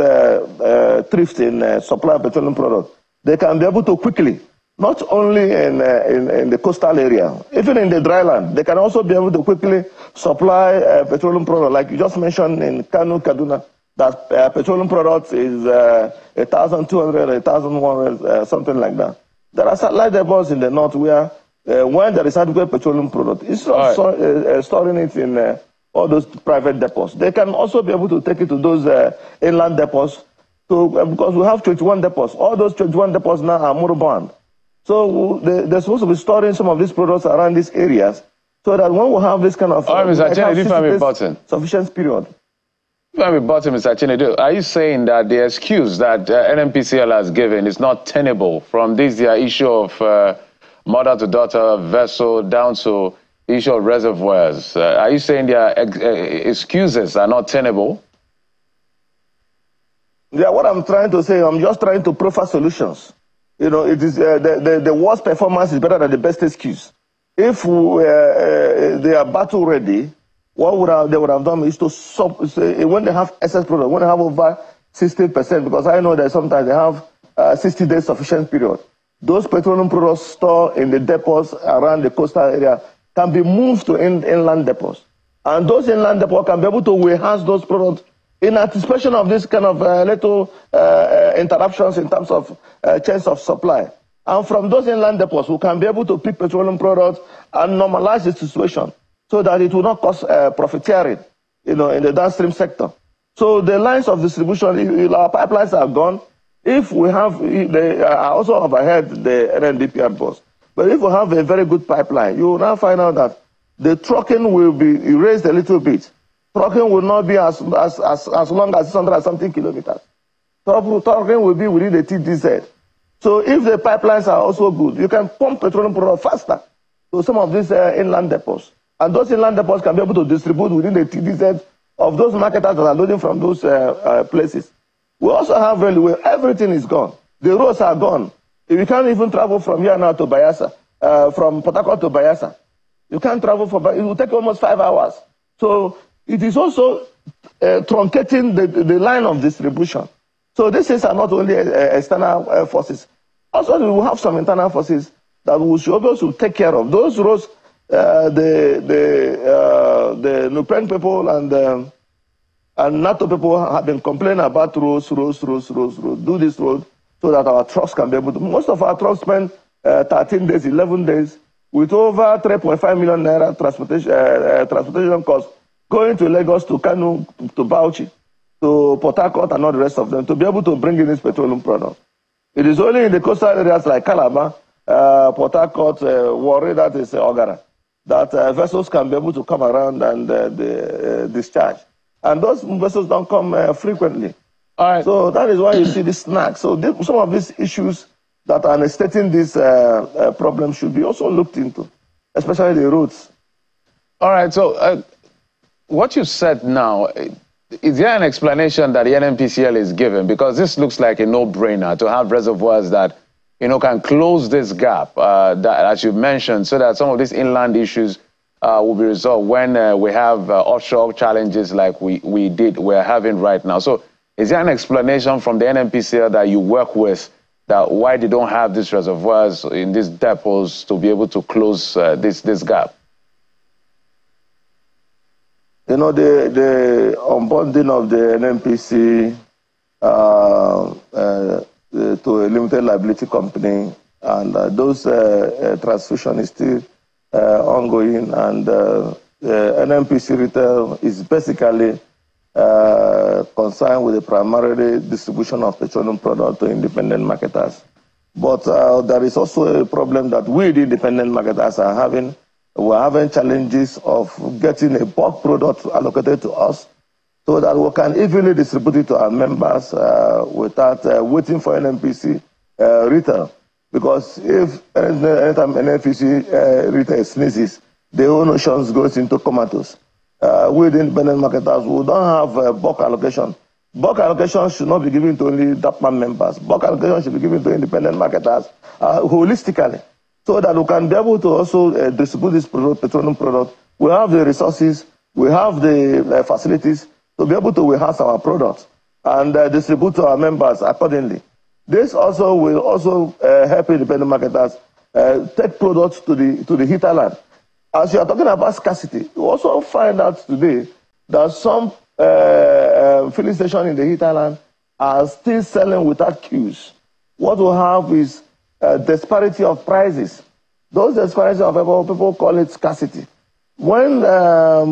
thrift in supply of petroleum products, they can be able to quickly, not only in the coastal area, even in the dry land, they can also be able to quickly supply petroleum products, like you just mentioned in Kano, Kaduna. That petroleum products is 1,200, 1,100, something like that. There are satellite depots in the north where when there is adequate petroleum product, instead of storing it in all those private depots, they can also be able to take it to those inland depots. So because we have 21 depots, all those 21 depots now are moribund. So they're supposed to be storing some of these products around these areas, so that when we have this kind of sufficient period. When we bought him, Mr. Chinedu, are you saying that the excuse that NNPCL has given is not tenable from this their issue of mother-to-daughter vessel down to the issue of reservoirs? Are you saying their excuses are not tenable? Yeah, what I'm trying to say, I'm just trying to proffer solutions. You know, it is the worst performance is better than the best excuse. If they are battle ready, what they would have done is to when they have excess product, when they have over 60%, because I know that sometimes they have 60 days sufficient period. Those petroleum products stored in the depots around the coastal area can be moved to inland depots. And those inland depots can be able to warehouse those products in anticipation of this kind of little interruptions in terms of chains of supply. And from those inland depots, we can be able to pick petroleum products and normalize the situation so that it will not cause profiteering, in the downstream sector. So the lines of distribution, if our pipelines are gone, if we have, I also overheard the NNDPR boss, but if we have a very good pipeline, you will now find out that the trucking will be raised a little bit. Trucking will not be as long as 600 and something kilometers. Trucking will be within the TDZ. So if the pipelines are also good, you can pump petroleum product faster to some of these inland depots. And those inland depots can be able to distribute within the TDZ of those marketers that are loading from those places. We also have railway. Everything is gone. The roads are gone. You can't even travel from here now to Bayelsa, from Port Harcourt to Bayelsa. You can't travel for, it will take almost 5 hours. So it is also truncating the line of distribution. So these things are not only external forces. Also, we will have some internal forces that we should be able to take care of. Those roads, the Nupen people and NATO people have been complaining about roads. Do this road so that our trucks can be able to. Most of our trucks spend 13 days, 11 days with over 3.5 million naira transportation costs going to Lagos, to Kano, to Bauchi, to Port Harcourt and all the rest of them to be able to bring in this petroleum product. It is only in the coastal areas like Calabar, Port Harcourt, Warri, that is Ogara, that vessels can be able to come around and discharge. And those vessels don't come frequently. All right. So that is why you see this snag. So some of these issues that are necessitating this problem should be also looked into, especially the roads. All right. So what you said now, is there an explanation that the NNPCL is given? Because this looks like a no-brainer to have reservoirs that, can close this gap, that, as you mentioned, so that some of these inland issues will be resolved when we have offshore challenges like we're having right now. So is there an explanation from the NNPCL that you work with that why they don't have these reservoirs in these depots to be able to close this gap? The unbundling of the NNPC to a limited liability company, and those transition is still ongoing, and NNPC retail is basically concerned with the primary distribution of petroleum products to independent marketers. But there is also a problem that we, the independent marketers, are having. We're having challenges of getting a bulk product allocated to us so that we can evenly distribute it to our members without waiting for NNPC retail. Because if anytime NNPC retail sneezes, the whole notion goes into comatose. We, the independent marketers, we don't have bulk allocation. Bulk allocation should not be given to only IPMAN members. Bulk allocation should be given to independent marketers holistically, so that we can be able to also distribute this petroleum product. We have the resources, we have the facilities to be able to warehouse our products and distribute to our members accordingly. This also will also help independent marketers take products to the hinterland. As you are talking about scarcity, you also find out today that some filling stations in the hinterland are still selling without queues. What we have is disparity of prices. Those disparities of people call it scarcity. When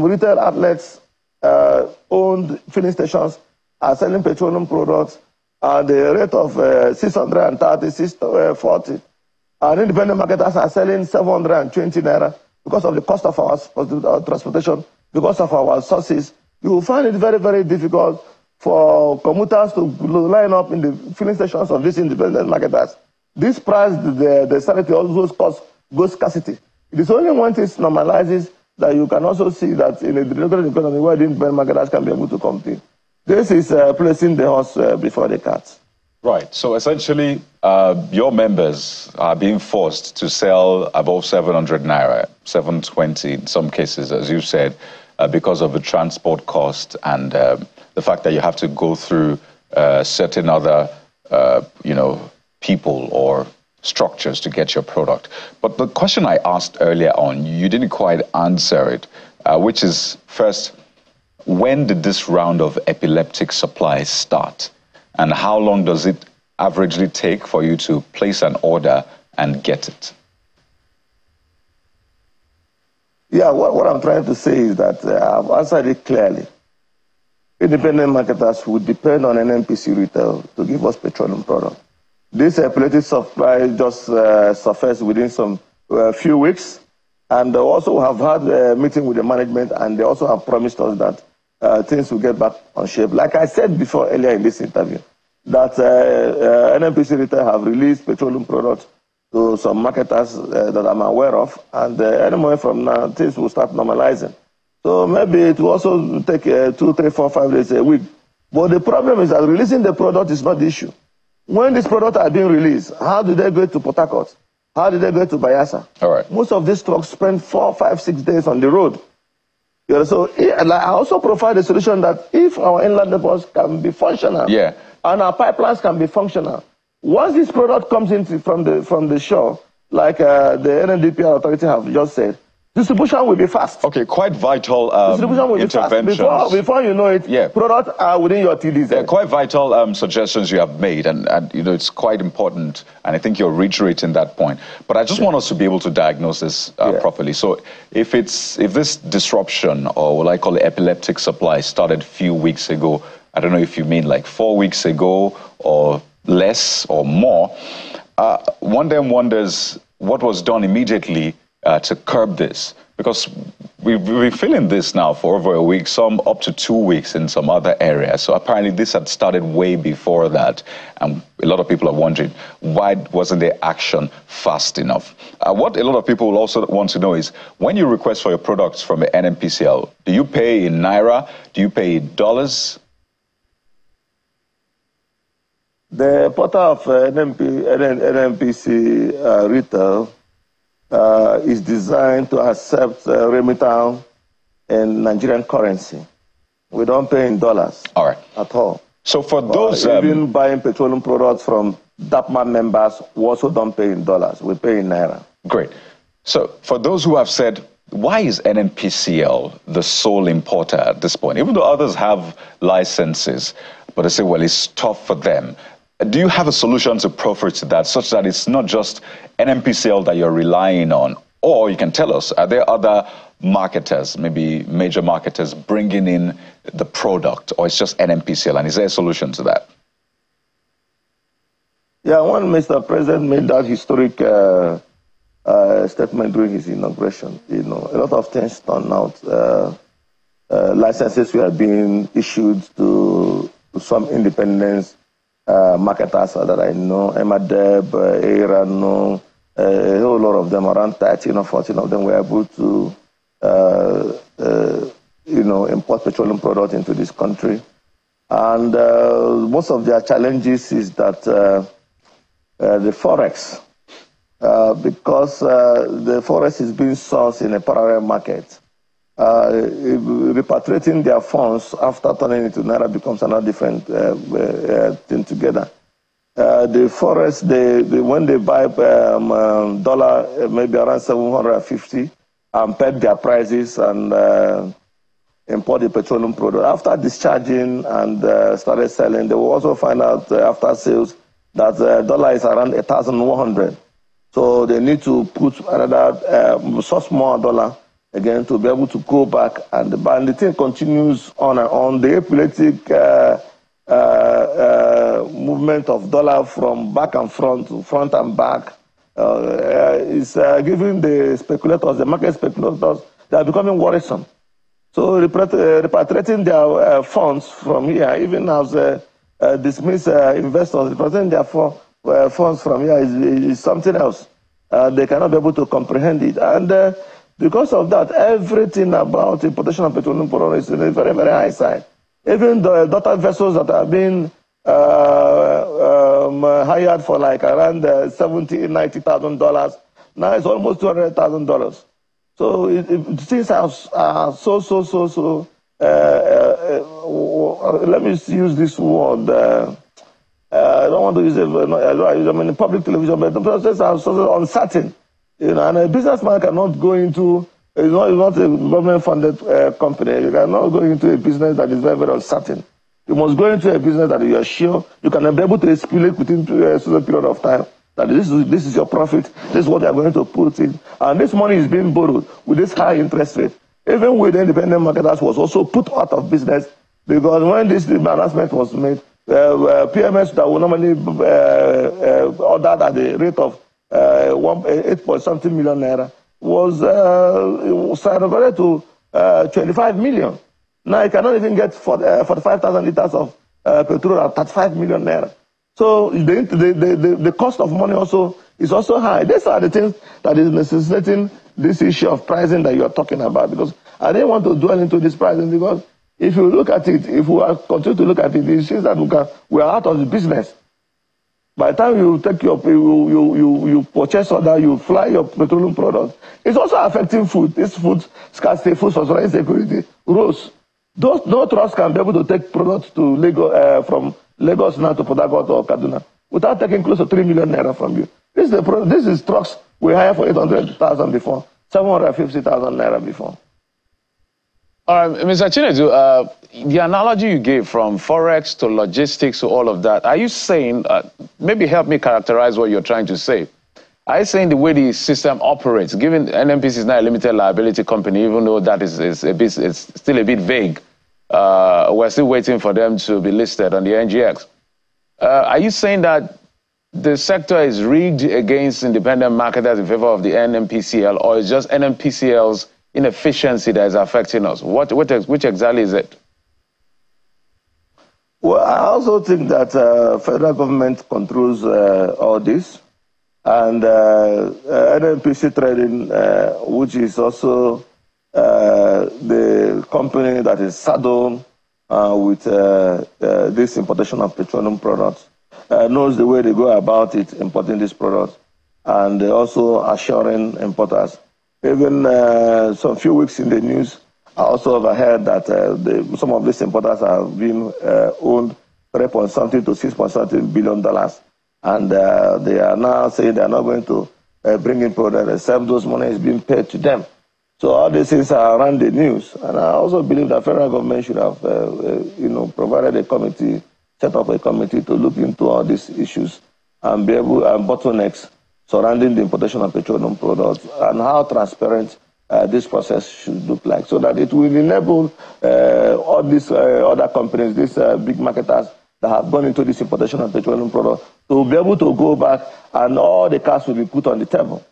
retail outlets owned filling stations are selling petroleum products at the rate of 630, 640, and independent marketers are selling 720 naira because of the cost of our transportation, because of our sources, You will find it very, very difficult for commuters to line up in the filling stations of these independent marketers. This price, the sanity also goes scarcity. It is only when it normalizes that you can also see that in a developed economy where the independent marketers can be able to compete. This is placing the horse before the cart. Right. So essentially, your members are being forced to sell above 700 naira, 720 in some cases, as you said, because of the transport cost and the fact that you have to go through certain other, people or structures to get your product. But the question I asked earlier on, you didn't quite answer it, which is, first, when did this round of epileptic supplies start? And how long does it averagely take for you to place an order and get it? Yeah, what I'm trying to say is that I've answered it clearly. Independent marketers would depend on NNPC retail to give us petroleum product. This epileptic supply just surfaced within some few weeks, and they also have had a meeting with the management, and they also have promised us that things will get back on shape. Like I said before earlier in this interview, that NNPC retail have released petroleum products to some marketers that I'm aware of, and any moment from now, things will start normalizing. So maybe it will also take 2, 3, 4, 5 days a week. But the problem is that releasing the product is not the issue. When these products are being released, how do they go to Port Harcourt? How do they go to Bayelsa? All right. Most of these trucks spend 4, 5, 6 days on the road. So I also provide a solution that if our inland depots can be functional, and our pipelines can be functional, once this product comes in from the shore, like the NNDP authority have just said, distribution will be fast. Okay, quite vital interventions. Before you know it, products are within your TDs. Yeah, quite vital suggestions you have made, and it's quite important, and I think you're reiterating that point. But I just want us to be able to diagnose this properly. So if this disruption, or what I call it epileptic supply, started a few weeks ago, I don't know if you mean like 4 weeks ago, or less, or more, one then wonders what was done immediately to curb this, because we've been feeling this now for over a week, some up to 2 weeks in some other areas. So apparently this had started way before that, and a lot of people are wondering, why wasn't there action fast enough? What a lot of people will also want to know is, when you request for your products from the NNPCL, do you pay in Naira? Do you pay in dollars? The portal of NNPC retail is designed to accept remittance in Nigerian currency. We don't pay in dollars at all. So for those... even buying petroleum products from IPMAN members, we also don't pay in dollars. We pay in Naira. Great. So for those who have said, why is NNPCL the sole importer at this point? Even though others have licenses, but they say, well, it's tough for them. Do you have a solution to proffer to that, such that it's not just NNPCL that you're relying on? Or you can tell us, are there other marketers, maybe major marketers, bringing in the product, or it's just NNPCL? And is there a solution to that? Yeah, when Mr. President made that historic statement during his inauguration, a lot of things turned out. Licenses were being issued to some independents, marketers that I know, Emadeb, Eirano, a whole lot of them, around 13 or 14 of them were able to, import petroleum products into this country. And most of their challenges is that the forex, because the forex is being sourced in a parallel market, repatriating their funds after turning into Naira becomes another different thing together. The forex, when they buy dollar, maybe around 750, and peg their prices and import the petroleum product. After discharging and started selling, they will also find out after sales that dollar is around 1,100. So they need to put another source more dollar again to be able to go back, and the thing continues on and on. The epileptic movement of dollar from back and front to front and back is giving the speculators, the market speculators, they are becoming worrisome. So repatriating their funds from here, even as dismissed investors, repatriating their funds from here is something else. They cannot be able to comprehend it. And because of that, everything about importation of petroleum products is in a very, very high side. Even the daughter vessels that are being hired for like around $70,000, $90,000, now it's almost $200,000. So things are so. Let me use this word. I don't want to use it. I mean, public television, but the process are so uncertain. You know, and a businessman cannot go into. It's not a government-funded company. You cannot go into a business that is very, very uncertain. You must go into a business that you are sure you can be able to speculate within a certain period of time. That this is your profit, this is what they are going to put in. And this money is being borrowed with this high interest rate. Even with the independent marketers was also put out of business because when this announcement was made, PMS that would normally ordered at the rate of 8-point-something million naira was skyrocketed to 25 million. Now you cannot even get 45,000 liters of petrol at 35 million naira. So the cost of money also is also high. These are the things that is necessitating this issue of pricing that you are talking about. Because I didn't want to dwell into this pricing because if you look at it, if we continue to look at it, it seems that we are out of the business. By the time you take you purchase order, you fly your petroleum products, it's also affecting food. This food scarcity, food security rose. No trust can be able to take products to Lagos from Lagos now to Port Harcourt or Kaduna without taking close to 3 million naira from you. This is trucks we hire for 800,000 before, 750,000 naira before. All right, Mr. Chinedu, the analogy you gave from Forex to logistics to all of that, are you saying, maybe help me characterize what you're trying to say. Are you saying the way the system operates, given NNPC is not a limited liability company, even though that is it's still a bit vague, we're still waiting for them to be listed on the NGX. Are you saying that the sector is rigged against independent marketers in favor of the NNPCL, or is just NNPCL's inefficiency that is affecting us? Which exactly is it? Well, I also think that federal government controls all this. And NNPC Trading, which is also the company that is saddled with this importation of petroleum products, knows the way they go about it, importing these products, and also assuring importers. Even some few weeks in the news, I also overheard that some of these importers have been owned $3-something to $6-something billion. And they are now saying they are not going to bring in products except those money is being paid to them. So all these things are around the news. And I also believe that federal government should have, provided a committee, set up a committee to look into all these issues and be able, and bottlenecks surrounding the importation of petroleum products and how transparent this process should look like, so that it will enable all these other companies, these big marketers that have gone into this importation of petroleum products, to be able to go back and all the cards will be put on the table.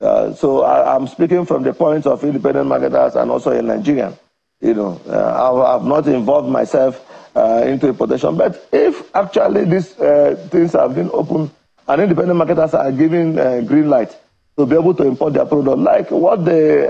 So I'm speaking from the point of independent marketers and also a Nigerian. I've not involved myself into importation, but if actually these things have been opened and independent marketers are giving green light to be able to import their product, like what the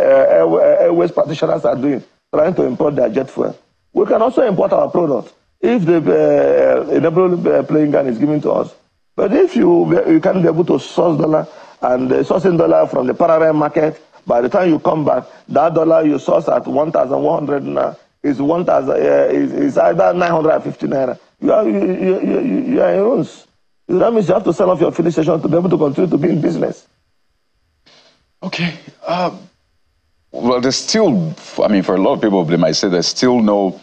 airways practitioners are doing, trying to import their jet fuel, we can also import our product if the enable playing gun is given to us. But if you can be able to source dollar and sourcing dollar from the parallel market, by the time you come back, that dollar you source at 1,100 now is 1,000 is either 950 naira. You are in ruins. That means you have to sell off your filling station to be able to continue to be in business. Okay. Well, there's still, for a lot of people, they might say there's still no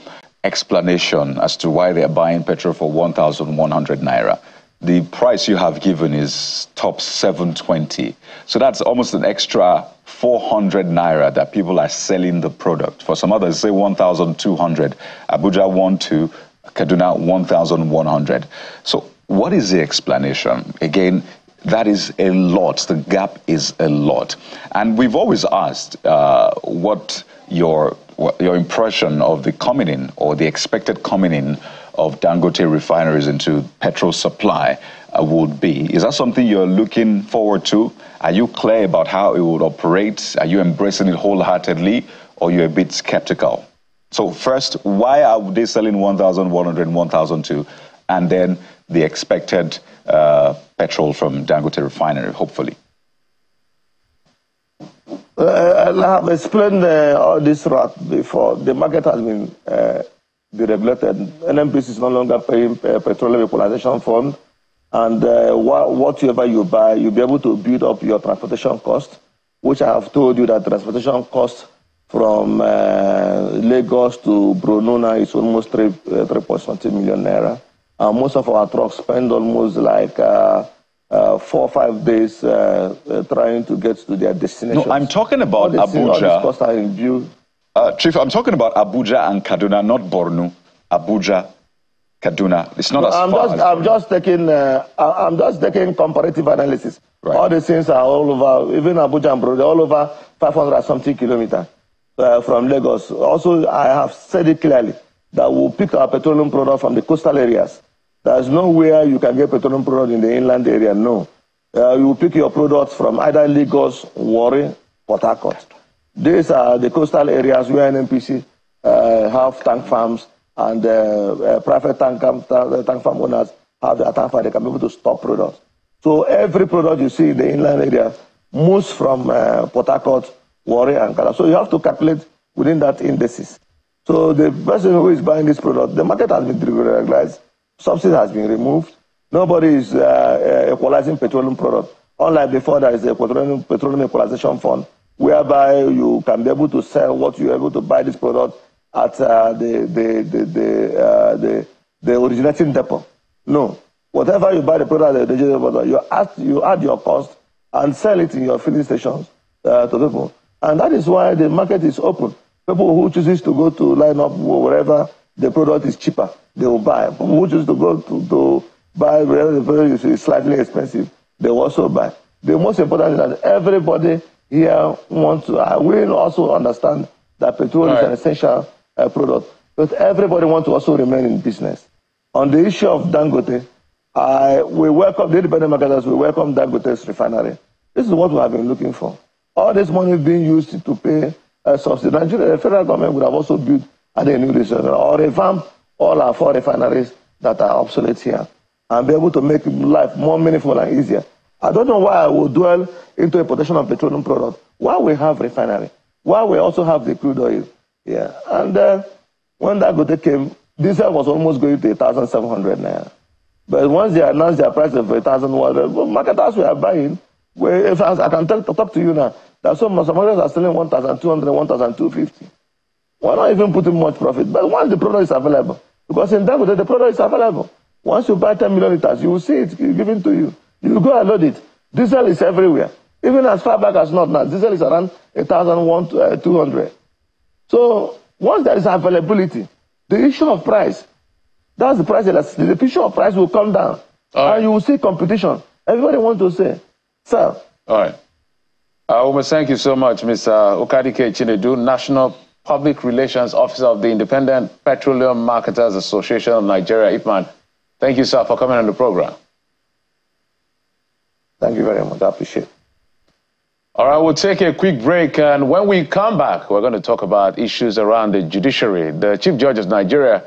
explanation as to why they're buying petrol for 1,100 naira. The price you have given is top 720. So that's almost an extra 400 naira that people are selling the product. For some others, say 1,200. Abuja 1,200, Kaduna 1,100. So what is the explanation? Again, That is a lot. The gap is a lot. And we've always asked what your impression of the coming in or the expected coming in of Dangote refineries into petrol supply would be. Is that something you're looking forward to? Are you clear about how it would operate? Are you embracing it wholeheartedly, or you're a bit skeptical? So first, why are they selling 1,100 and 1,002, and then the expected petrol from Dangote refinery, hopefully? I have explained all this route before. The market has been deregulated. NNPC is no longer paying petroleum equalization fund, and whatever you buy, you'll be able to build up your transportation cost, which I have told you that transportation cost from Lagos to Brunona is almost 3.20 million naira. Most of our trucks spend almost like 4 or 5 days trying to get to their destination. No, I'm talking about Abuja. Costs are in view. Chief, I'm talking about Abuja and Kaduna, not Borno. Abuja, Kaduna. It's not I'm just taking comparative analysis. Right. All these things are all over, even Abuja and Borno, all over 500 something kilometers from Lagos. Also, I have said it clearly that we'll pick our petroleum product from the coastal areas. There's nowhere you can get petroleum product in the inland area, no. You pick your products from either Lagos, Warri, Port Harcourt. These are the coastal areas where NNPC have tank farms, and private tank farm owners have their tank farm. They can be able to store products. So every product you see in the inland area moves from Port Harcourt, Warri, and Kala. So you have to calculate within that indices. So the person who is buying this product, the market has been regularized, subsidy has been removed. Nobody is equalizing petroleum product. Unlike before, there is a petroleum equalization fund, whereby you can be able to sell what you're able to buy this product at the originating depot. No. Whatever you buy the product at the originating depot, you add your cost and sell it in your filling stations to people. And that is why the market is open. People who chooses to go to line up wherever the product is cheaper, they will buy. People who choose to go to buy wherever the product is slightly expensive, they will also buy. The most important is that everybody here wants to, we also understand that petrol is an essential product, but everybody wants to also remain in business. On the issue of Dangote, we welcome the independent marketers, we welcome Dangote's refinery. This is what we have been looking for. All this money being used to pay subsidy. Nigeria, the federal government would have also built a new refinery or revamp all our 4 refineries that are obsolete here and be able to make life more meaningful and easier. I don't know why I will dwell into importation of petroleum products. Why we have refinery? Why we also have the crude oil? Yeah. And when Dangote came, diesel was almost going to 1,700 naira. But once they announced their price of 1,100, marketers were buying. If I can talk to you now, that some marketers are selling 1,200, 1,250. Why not even putting much profit? But once the product is available, because in Dangote the product is available. Once you buy 10 million liters, you will see it given to you. You go and load it. Diesel is everywhere. Even as far back as not now, diesel is around 1,200. So once there is availability, the issue of price, that's the price elasticity. The issue of price will come down. And you will see competition. Everybody wants to say, sir. All right. I must thank you so much, Mr. Okadike Chinedu, National Public Relations Officer of the Independent Petroleum Marketers Association of Nigeria, IPMAN. Thank you, sir, for coming on the program. Thank you very much. I appreciate it. All right, we'll take a quick break, and when we come back, we're going to talk about issues around the judiciary. The Chief Judge of Nigeria,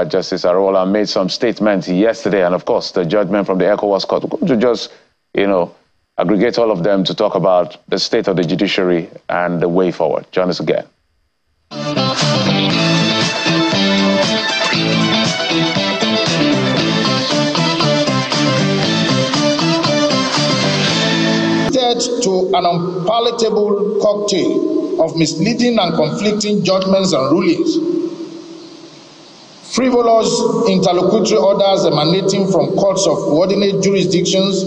Justice Arola, made some statements yesterday, and of course, the judgment from the ECOWAS Court. We're going to just, aggregate all of them to talk about the state of the judiciary and the way forward. Join us again. To an unpalatable cocktail of misleading and conflicting judgments and rulings, frivolous interlocutory orders emanating from courts of coordinate jurisdictions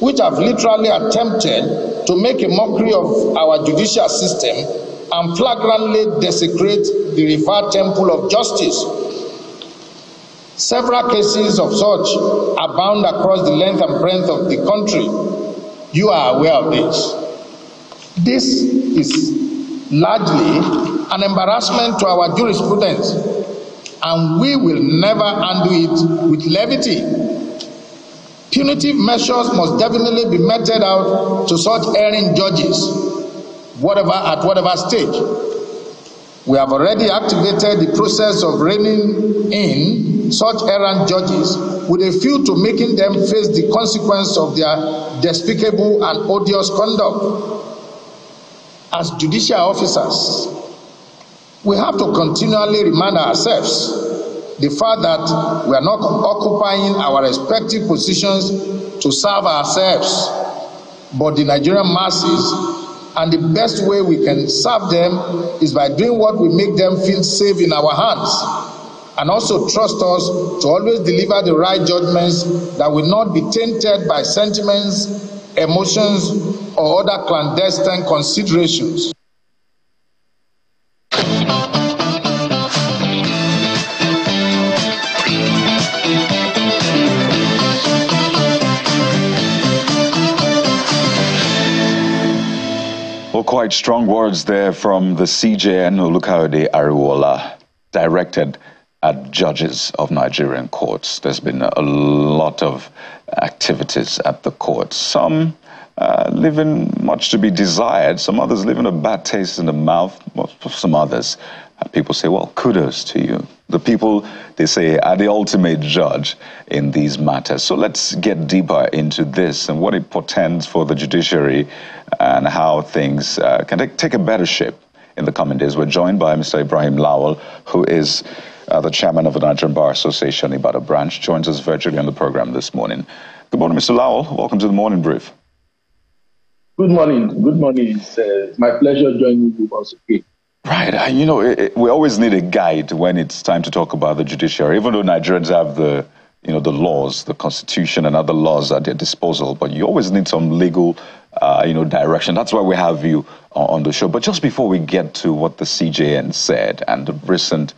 which have literally attempted to make a mockery of our judicial system and flagrantly desecrate the revered temple of justice. Several cases of such abound across the length and breadth of the country. You are aware of this. This is largely an embarrassment to our jurisprudence, and we will never undo it with levity. Punitive measures must definitely be meted out to such erring judges, at whatever stage. We have already activated the process of reining in such errant judges with a view to making them face the consequence of their despicable and odious conduct. As judicial officers, we have to continually remind ourselves the fact that we are not occupying our respective positions to serve ourselves, but the Nigerian masses, and the best way we can serve them is by doing what will make them feel safe in our hands, and also trust us to always deliver the right judgments that will not be tainted by sentiments, emotions, or other clandestine considerations. Well, quite strong words there from the CJN Olukayode Ariwola, directed at judges of Nigerian courts. There's been a lot of activities at the courts. Some leaving much to be desired. Some others leaving a bad taste in the mouth. Some others, people say, well, kudos to you. The people, they say, are the ultimate judge in these matters. So let's get deeper into this and what it portends for the judiciary and how things can take a better shape in the coming days. We're joined by Mr. Ibrahim Lawal, who is the chairman of the Nigerian Bar Association Ibadan branch, joins us virtually on the program this morning. Good morning, Mr. Lawal. Welcome to the Morning Brief. Good morning. Good morning. It's my pleasure joining you once again. Right. You know, we always need a guide when it's time to talk about the judiciary, even though Nigerians have the laws, the constitution and other laws at their disposal, but you always need some legal, direction. That's why we have you on the show. But just before we get to what the CJN said and the recent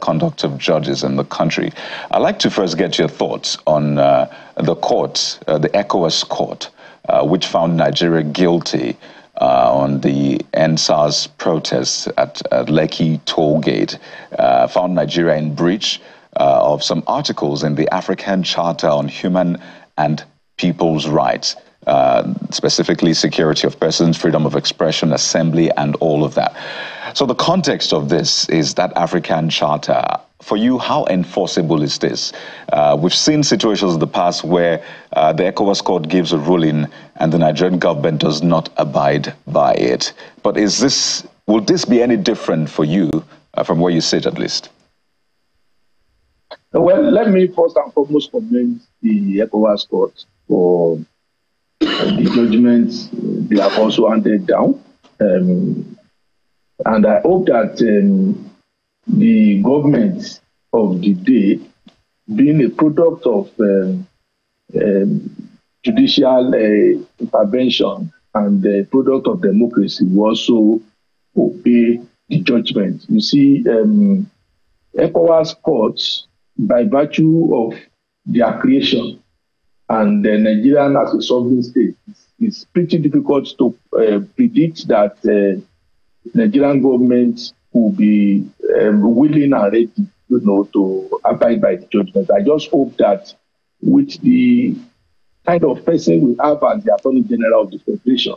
conduct of judges in the country, I'd like to first get your thoughts on the court, the ECOWAS court, which found Nigeria guilty on the NSAS protests at Lekki toll gate, found Nigeria in breach of some articles in the African Charter on Human and People's Rights, specifically security of persons, freedom of expression, assembly, and all of that. So the context of this is that African Charter. For you, how enforceable is this? We've seen situations in the past where the ECOWAS court gives a ruling and the Nigerian government does not abide by it. But will this be any different for you from where you sit, at least? Well, let me first and foremost commend the ECOWAS court for the judgments they have also handed down. And I hope that the government of the day, being a product of judicial intervention and the product of democracy, will also obey the judgment. You see, ECOWAS courts, by virtue of their creation and Nigerian as a sovereign state, it's pretty difficult to predict that Nigerian government will be willing and ready, to abide by the judgment. I just hope that with the kind of person we have as the Attorney General of the Federation,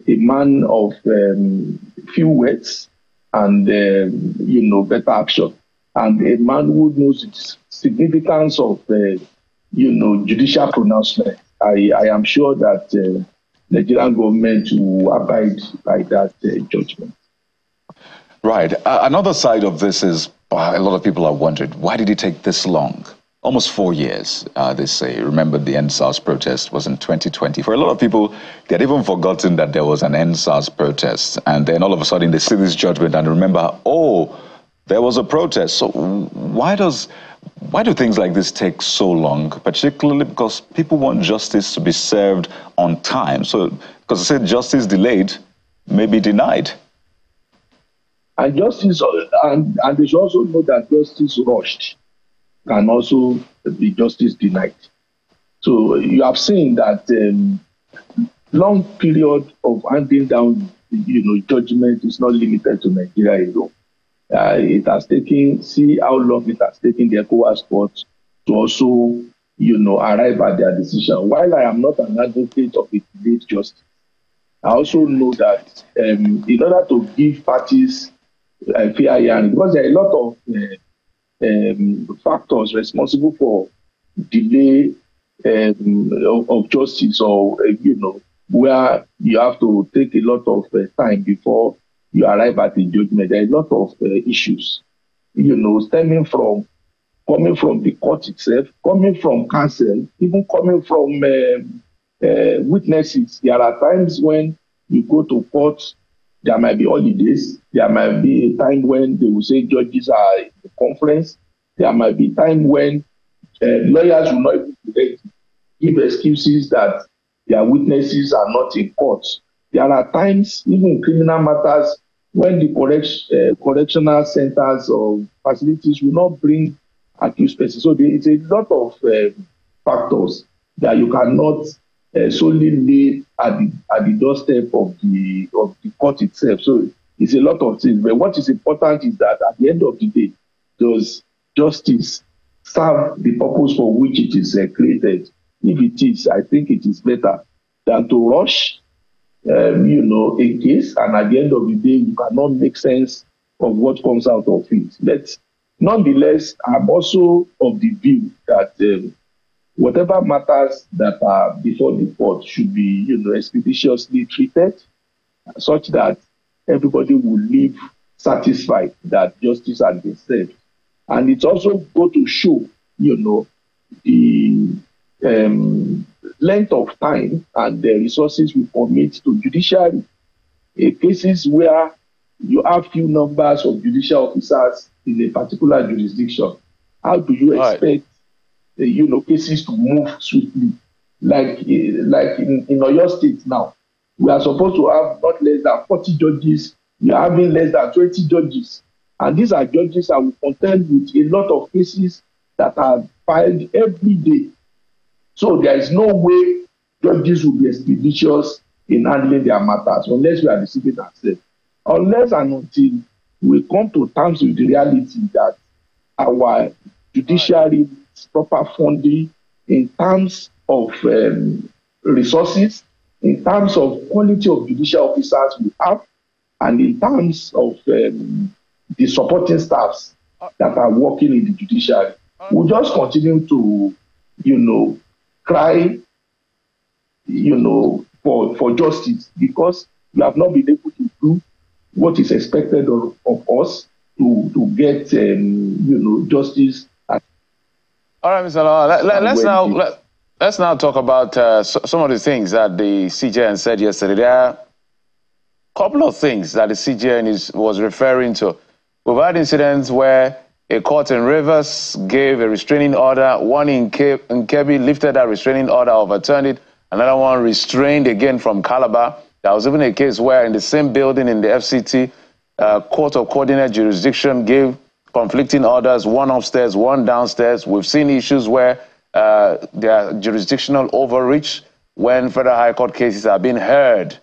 a man of few words and better action, and a man who knows the significance of judicial pronouncement, I am sure that Nigerian government will abide by that judgment. Right. Another side of this is a lot of people are wondering, why did it take this long? Almost 4 years, they say. Remember, the NSAS protest was in 2020. For a lot of people, they had even forgotten that there was an NSAS protest. And then all of a sudden, they see this judgment and remember, oh, there was a protest. So why do things like this take so long, particularly because people want justice to be served on time? So, because they said justice delayed may be denied. And justice, and they should also know that justice rushed. can also be justice denied. So you have seen that long period of handing down, judgment is not limited to Nigeria alone. It has taken, see how long it has taken the ECOWAS court to also, arrive at their decision. While I am not an advocate of a delayed justice, I also know that in order to give parties a fair hearing, because there are a lot of factors responsible for delay of justice, or where you have to take a lot of time before you arrive at the judgment. There are a lot of issues, stemming from coming from the court itself, coming from counsel, even coming from witnesses. There are times when you go to court, there might be holidays. There might be a time when they will say judges are in the conference. There might be time when lawyers will not even give excuses that their witnesses are not in court. There are times, even in criminal matters, when the correctional centers or facilities will not bring accused persons. So there is a lot of factors that you cannot solely lay at the doorstep of the court itself. So it's a lot of things. But what is important is that at the end of the day, does justice serve the purpose for which it is created? If it is, I think it is better than to rush, a case, and at the end of the day, you cannot make sense of what comes out of it. But nonetheless, I'm also of the view that whatever matters that are before the court should be, expeditiously treated, such that everybody will leave satisfied that justice has been served. And it's also going to show, the length of time and the resources we commit to judiciary. In cases where you have few numbers of judicial officers in a particular jurisdiction, how do you expect, cases to move swiftly? Like in Oyo State now, we are supposed to have not less than 40 judges. We are having less than 20 judges. And these are judges that will contend with a lot of cases that are filed every day. So there is no way judges will be expeditious in handling their matters unless we are deceiving ourselves. Unless and until we come to terms with the reality that our judiciary needs proper funding in terms of resources, in terms of quality of judicial officers we have, and in terms of the supporting staffs that are working in the judiciary. We'll just continue to, cry, for justice, because we have not been able to do what is expected of us to get, justice. All right, Mr. Law, let's now talk about some of the things that the CJN said yesterday. There are a couple of things that the CJN was referring to. We've had incidents where a court in Rivers gave a restraining order. One in Kebbi lifted that restraining order, overturned it. Another one restrained again from Calabar. There was even a case where in the same building in the FCT, Court of Coordinate Jurisdiction gave conflicting orders, one upstairs, one downstairs. We've seen issues where there are jurisdictional overreach when federal high court cases are being heard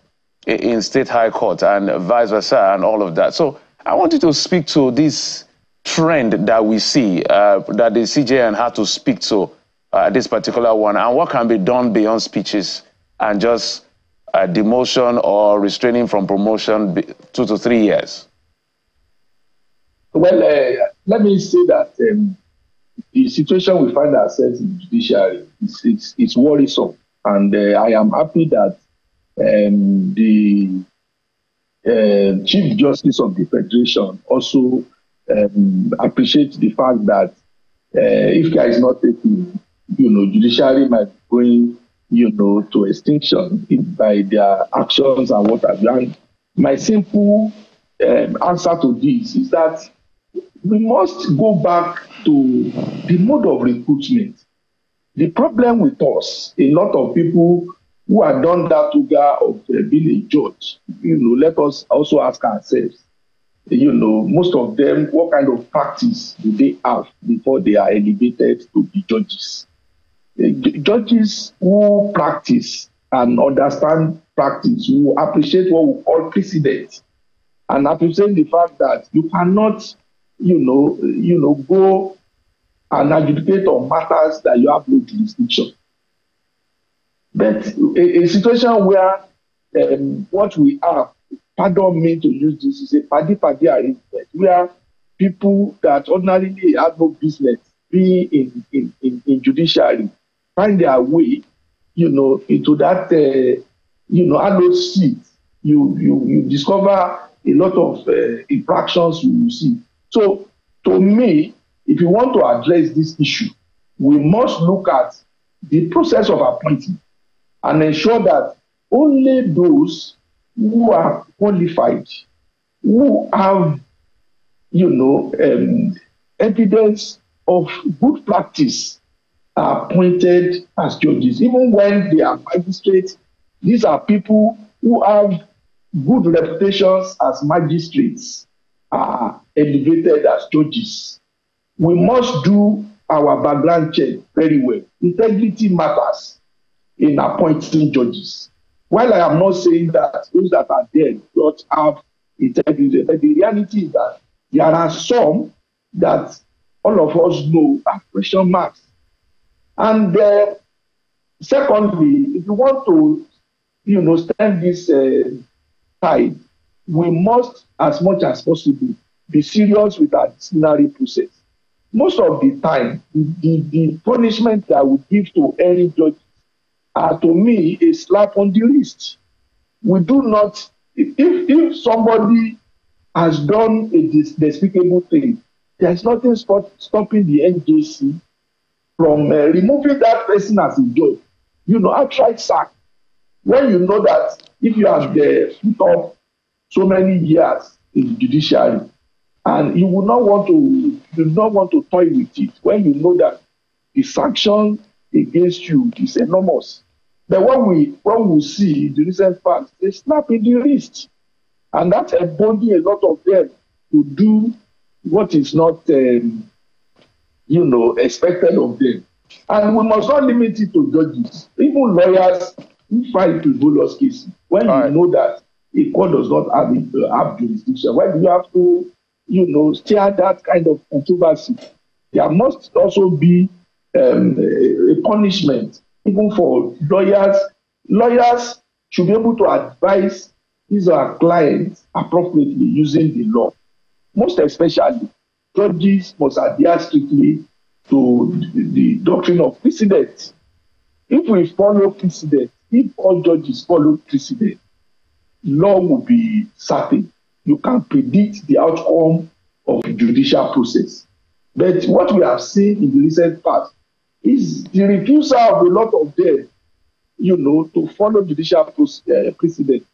in state high court and vice versa and all of that. So I want you to speak to this trend that we see, that the CJN had to speak to this particular one, and what can be done beyond speeches and just demotion or restraining from promotion 2 to 3 years. Well, let me say that the situation we find ourselves in the judiciary is worrisome, and I am happy that the Chief Justice of the Federation also appreciates the fact that if care is not taken, judiciary might be going, to extinction by their actions and what have you. And my simple answer to this is that we must go back to the mode of recruitment. The problem with us, a lot of people who have done that toga of being a judge, let us also ask ourselves, most of them, what kind of practice do they have before they are elevated to be judges? Judges who practice and understand practice, who appreciate what we call precedent, and appreciate the fact that you cannot, go and adjudicate on matters that you have no jurisdiction. But a situation where what we have, pardon me to use this, is a paddy arrangement where people that ordinarily have no business being in judiciary find their way, into that, hallowed seat. You discover a lot of infractions you see. So, to me, if you want to address this issue, we must look at the process of appointing and ensure that only those who are qualified, who have, evidence of good practice, are appointed as judges. Even when they are magistrates, these are people who have good reputations as magistrates, are elevated as judges. We must do our background check very well. Integrity matters in appointing judges. While I am not saying that those that are there don't have integrity, but the reality is that there are some that all of us know are question marks. And secondly, if you want to, stand this tide, we must, as much as possible, be serious with our disciplinary process. Most of the time, the punishment that we give to any judge are, to me, a slap on the wrist. We do not, if somebody has done a despicable thing, there's nothing stopping the NJC from removing that person as a judge. Outright sack. When you know that if you have put up so many years in the judiciary, and you will not want to toy with it, when you know that the sanction against you is enormous. But when we see the recent past, they snap in the wrist, and that's emboldening a lot of them to do what is not, expected of them. And we must not limit it to judges. Even lawyers who file frivolous cases, when know that a court does not have jurisdiction, why do you have to, steer that kind of controversy? There must also be a punishment, even for lawyers. Lawyers should be able to advise his or her clients appropriately using the law. Most especially, judges must adhere strictly to the doctrine of precedent. If we follow precedent, if all judges follow precedent, law will be certain. You can predict the outcome of the judicial process. But what we have seen in the recent past is the refusal of a lot of them, to follow judicial precedent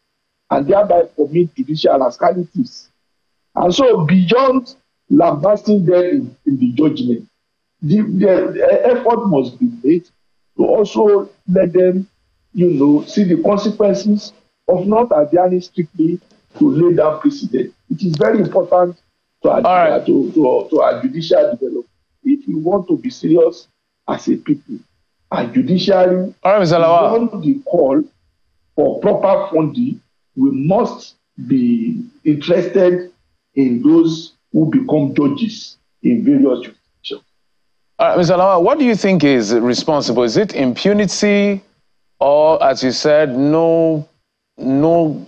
and thereby commit judicial rascalities. And so beyond lambasting them in the judgment, the effort must be made to also let them, see the consequences of not adhering strictly to lay down precedent. It is very important to adhere to our judicial development. If we want to be serious as a people, our judiciary, beyond the call for proper funding, we must be interested in those who become judges in various jurisdictions. Mr. Lawa, what do you think is responsible? Is it impunity or, as you said, no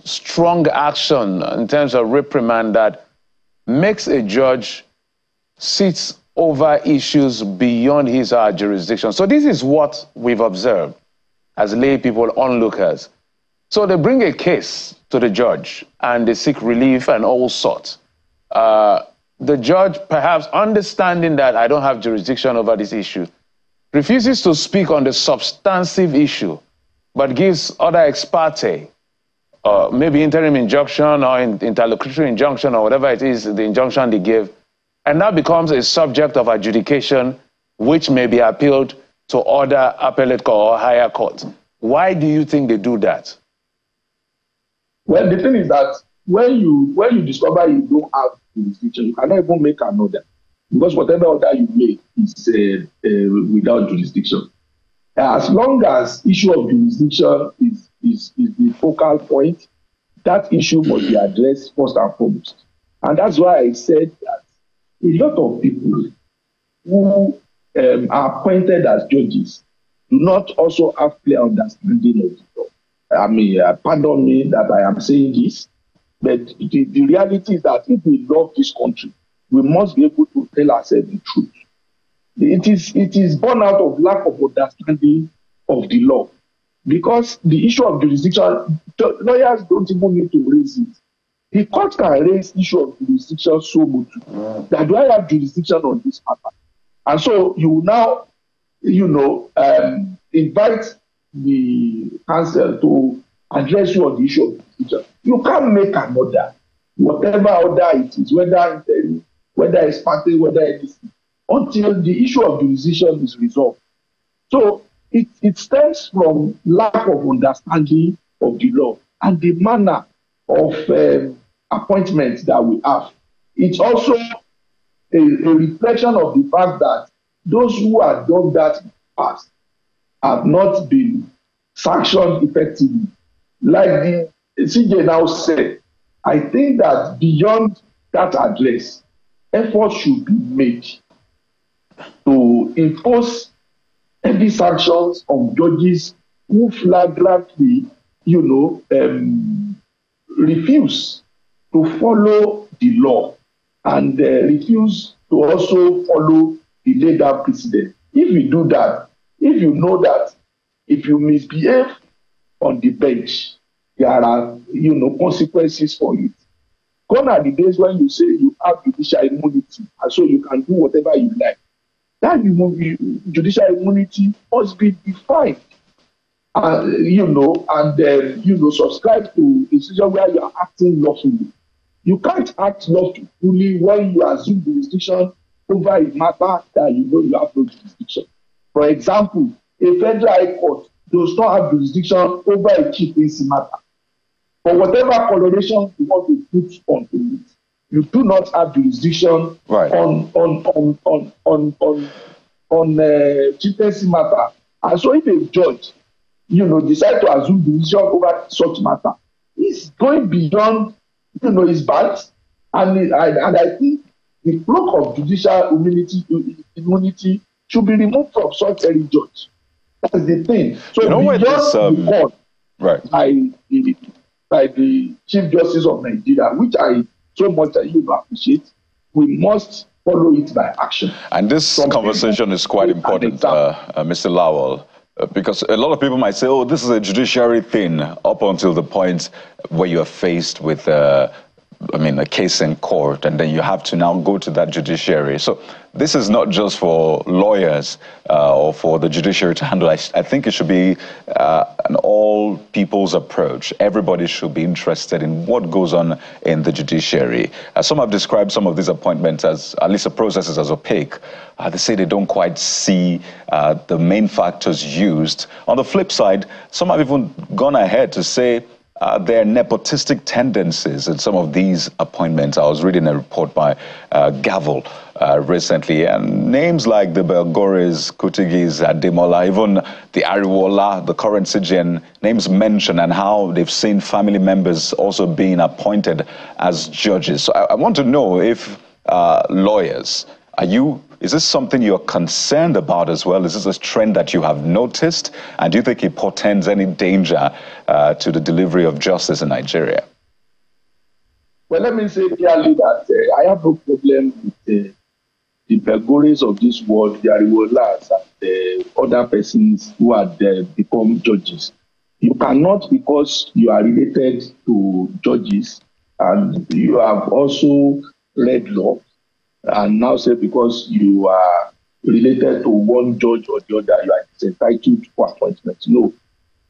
strong action in terms of reprimand that makes a judge sit over issues beyond his or her jurisdiction? So this is what we've observed as lay people, onlookers. So they bring a case to the judge and they seek relief and all sorts. The judge, perhaps understanding that I don't have jurisdiction over this issue, refuses to speak on the substantive issue, but gives other ex parte, maybe interim injunction or interlocutory injunction or whatever it is, the injunction they give, and that becomes a subject of adjudication, which may be appealed to other appellate court or higher court. Why do you think they do that? Well, the thing is that when you discover you don't have jurisdiction, you cannot even make an order, because whatever order you make is without jurisdiction. As long as issue of jurisdiction is the focal point, that issue must be addressed first and foremost. And that's why I said that a lot of people who are appointed as judges do not also have clear understanding of the law. I mean, pardon me that I am saying this, but the reality is that if we love this country, we must be able to tell ourselves the truth. It is born out of lack of understanding of the law, because the issue of jurisdiction, lawyers don't even need to raise it. The court can raise issue of jurisdiction so much that do I have jurisdiction on this matter? And so you now, invite the counsel to address you on the issue of jurisdiction. You can't make an order, whatever order it is, whether it's party, whether it is, until the issue of jurisdiction is resolved. So it stems from lack of understanding of the law and the manner of appointments that we have. It's also a reflection of the fact that those who have done that in the past have not been sanctioned effectively. Like the CJ now said, I think that beyond that address, effort should be made to impose heavy sanctions on judges who flagrantly, refuse to follow the law and refuse to also follow the legal precedent. If you do that, if you know that if you misbehave on the bench, there are, consequences for it. Gone are the days when you say you have judicial immunity, and so you can do whatever you like. That judicial immunity must be defined, subscribe to a situation where you are acting lawfully. You can't act lawfully when you assume jurisdiction over a matter that you have no jurisdiction. For example, a federal high court does not have jurisdiction over a chieftaincy matter. For whatever coloration you want to put onto it, you do not have jurisdiction on chieftaincy matter. And so if a judge, decide to assume jurisdiction over such matter, it's going beyond, his band. And I think the cloak of judicial immunity should be removed from such a judge. That's the thing. So beyond the court, by the Chief Justice of Nigeria, which I so much appreciate, we must follow it by action. And this conversation is quite important, Mr. Lawal, because a lot of people might say, oh, this is a judiciary thing, up until the point where you are faced with a case in court, and then you have to now go to that judiciary. So this is not just for lawyers or for the judiciary to handle. I think it should be an all people's approach. Everybody should be interested in what goes on in the judiciary. Some have described some of these appointments as, at least the processes, as opaque. They say they don't quite see the main factors used. On the flip side, some have even gone ahead to say there are nepotistic tendencies in some of these appointments. I was reading a report by Gavel recently, and names like the Belgores, Kutigis, Ademola, even the Ariwola, the current CGN, names mentioned, and how they've seen family members also being appointed as judges. So I want to know if lawyers, is this something you're concerned about as well? Is this a trend that you have noticed? And do you think it portends any danger to the delivery of justice in Nigeria? Well, let me say clearly that I have no problem with the Belgores of this world, the Ariwolas, and the other persons who have become judges. You cannot, because you are related to judges and you have also read law, and now say because you are related to one judge or the other, you are entitled for appointment. No.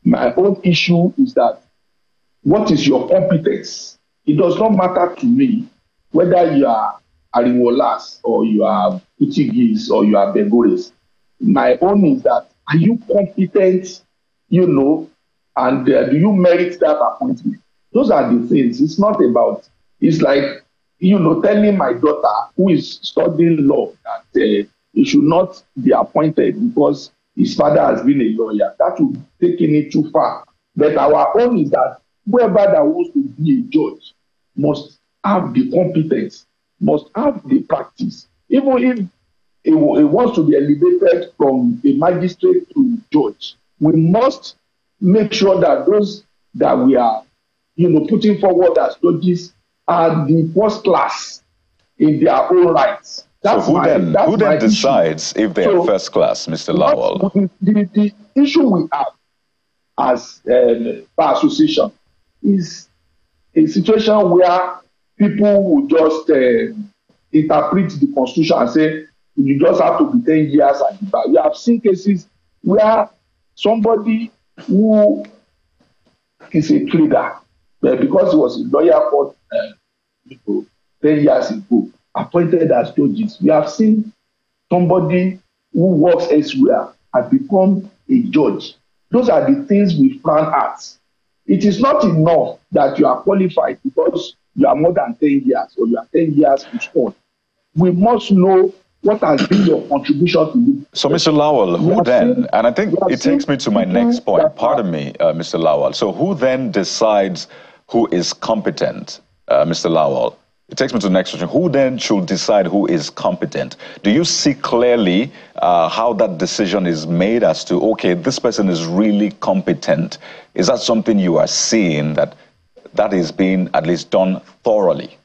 My own issue is that what is your competence? It does not matter to me whether you are Ariwolas or you are Kutigis or you are Belgores. My own is that, are you competent, and do you merit that appointment? Those are the things. It's not about, it's like, telling my daughter who is studying law that he should not be appointed because his father has been a lawyer. That would be taking it too far. But our own is that whoever that wants to be a judge must have the competence, must have the practice. Even if it wants to be elevated from a magistrate to a judge, we must make sure that those that we are, putting forward as judges are the first class in their own rights. So who then decides if they are first class, Mr. Lawal? The issue we have as bar association is a situation where people will just interpret the constitution and say you just have to be 10 years at the bar. We have seen cases where somebody who is a trader, but because he was a lawyer for 10 years ago, appointed as judges. We have seen somebody who works elsewhere and become a judge. Those are the things we frown at. It is not enough that you are qualified because you are more than 10 years or you are 10 years before. We must know what has been your contribution to you. So, Mr. Lawal, who then, and I think it takes me to my next point, pardon me, Mr. Lawal. So who then decides who is competent, Mr. Lawal? It takes me to the next question. Who then should decide who is competent? Do you see clearly how that decision is made as to, okay, this person is really competent? Is that something you are seeing that is being at least done thoroughly?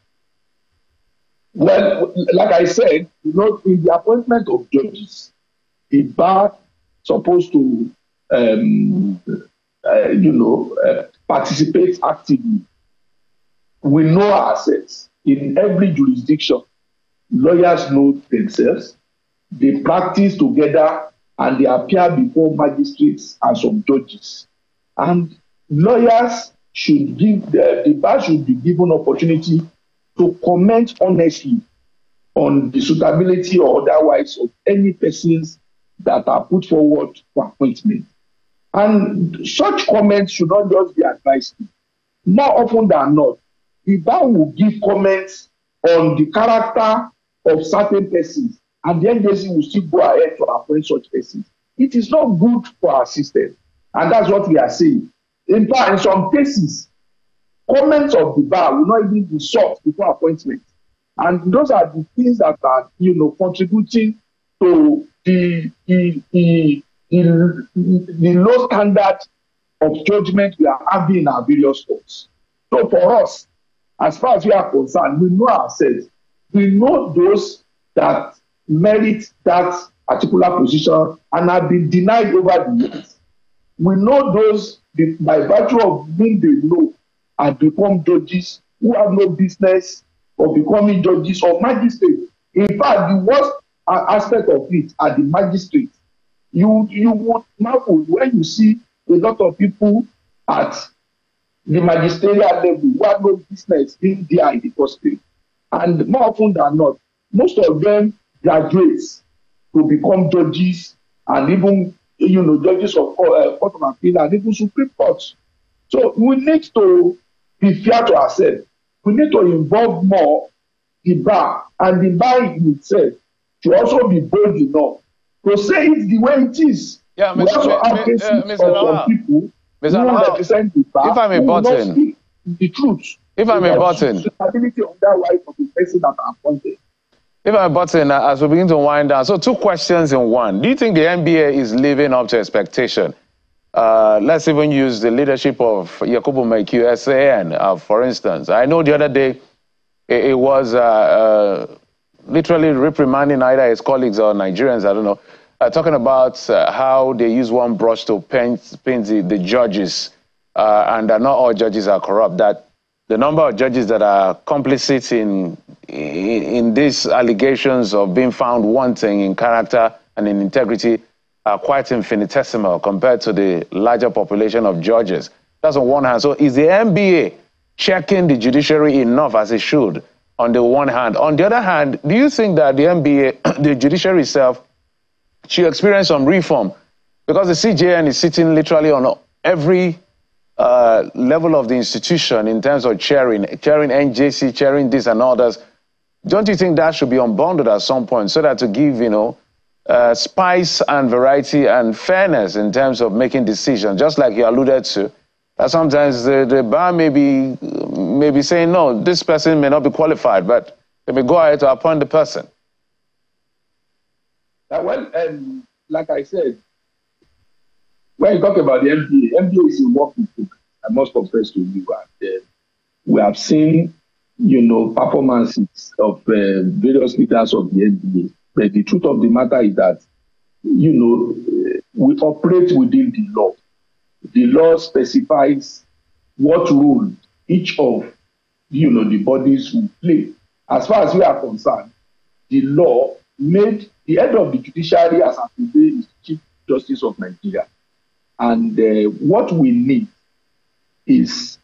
Well, like I said, in the appointment of judges, the bar supposed to, participate actively. We know ourselves. In every jurisdiction, lawyers know themselves. They practice together and they appear before magistrates and some judges. And lawyers should the bar should be given opportunity to comment honestly on the suitability or otherwise of any persons that are put forward for appointment. And such comments should not just be advised. More often than not, the bar will give comments on the character of certain persons, and the NJC will still go ahead to appoint such persons. It is not good for our system, and that's what we are saying. In fact, in some cases, comments of the bar will not even be sought before appointment. And those are the things that are, contributing to the low standard of judgment we are having in our various courts. So for us, as far as we are concerned, we know ourselves. We know those that merit that particular position and have been denied over the years. We know those by virtue of being they know and become judges who have no business of becoming judges or magistrates. In fact, the worst aspect of it are the magistrates. You would marvel when you see a lot of people at the magisterial level who have no business being there in the first place. And more often than not, most of them graduates to become judges and even, judges of Court of Appeal and even Supreme Court. So we need to be fair to ourselves. We need to involve more the bar, and the bar itself should also be bold enough to say it the way it is. Yeah, we also have cases of some people who represent the bar, if I'm a button, the truth. If I'm a button, the ability of that right of the person that are appointed. If I'm a button, as we begin to wind down, so two questions in one. Do you think the NBA is living up to expectation? Let's even use the leadership of Yakubu Maikiu, SAN, for instance. I know the other day it was literally reprimanding either his colleagues or Nigerians, I don't know, talking about how they use one brush to paint the judges, and that not all judges are corrupt, that the number of judges that are complicit in these allegations of being found wanting in character and in integrity are quite infinitesimal compared to the larger population of judges. That's on one hand. So is the NBA checking the judiciary enough as it should on the one hand? On the other hand, do you think that the NBA, the judiciary itself, should experience some reform? Because the CJN is sitting literally on every level of the institution in terms of chairing NJC, chairing this and others, don't you think that should be unbundled at some point so that to give, spice and variety and fairness in terms of making decisions, just like you alluded to, that sometimes the bar may be saying, no, this person may not be qualified, but they may go ahead to appoint the person. Well, like I said, when you talk about the MBA is a working group. I must confess to you, and we have seen, performances of various leaders of the MBA. But the truth of the matter is that, we operate within the law. The law specifies what role each of, the bodies will play. As far as we are concerned, the law made the head of the judiciary as of today is Chief Justice of Nigeria. And what we need is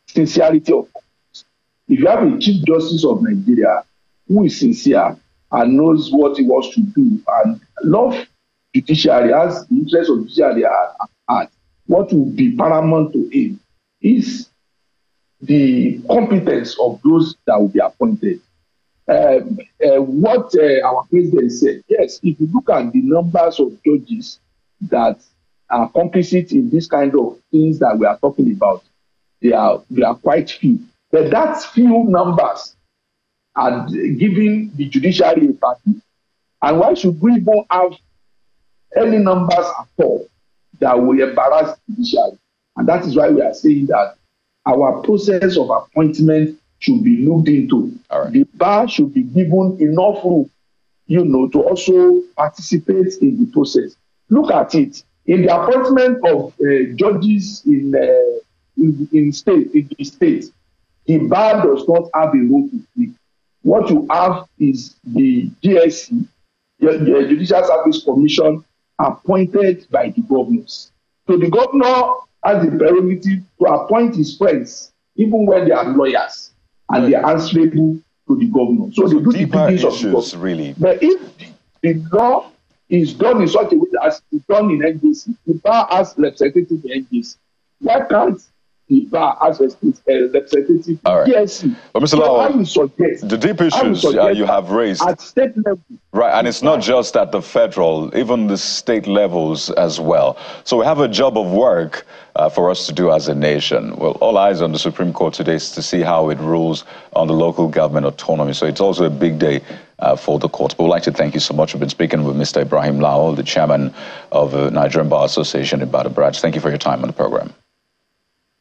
sincerity of purpose. If you have a Chief Justice of Nigeria who is sincere and knows what he wants to do and love judiciary, as the interest of judiciary at heart, what will be paramount to him is the competence of those that will be appointed. What our president said, yes, if you look at the numbers of judges that are complicit in this kind of things that we are talking about, they are quite few. But that few numbers are giving the judiciary a party. And why should we even have any numbers at all that will embarrass the judiciary? And that is why we are saying that our process of appointment should be looked into. Right. The bar should be given enough room, to also participate in the process. Look at it. In the appointment of judges in the state, the bar does not have a role to play. What you have is the GSC, the Judicial Service Commission, appointed by the governors. So the governor has the prerogative to appoint his friends, even when they are lawyers, and they are answerable to the governor. So they do the duties of the governor. Really. But if the law is done in such a way as it's done in NJC, the bar has representative in NJC. Why can't the bar has representative in GSC? But Mr. Lawal, the deep issues you have raised at state level. Right, and it's not just at the federal, even the state levels as well. So we have a job of work for us to do as a nation. Well, all eyes on the Supreme Court today is to see how it rules on the local government autonomy. So it's also a big day for the court. But we'd like to thank you so much. We've been speaking with Mr. Ibrahim Lawal, the chairman of the Nigerian Bar Association in Ibadan branch. Thank you for your time on the program.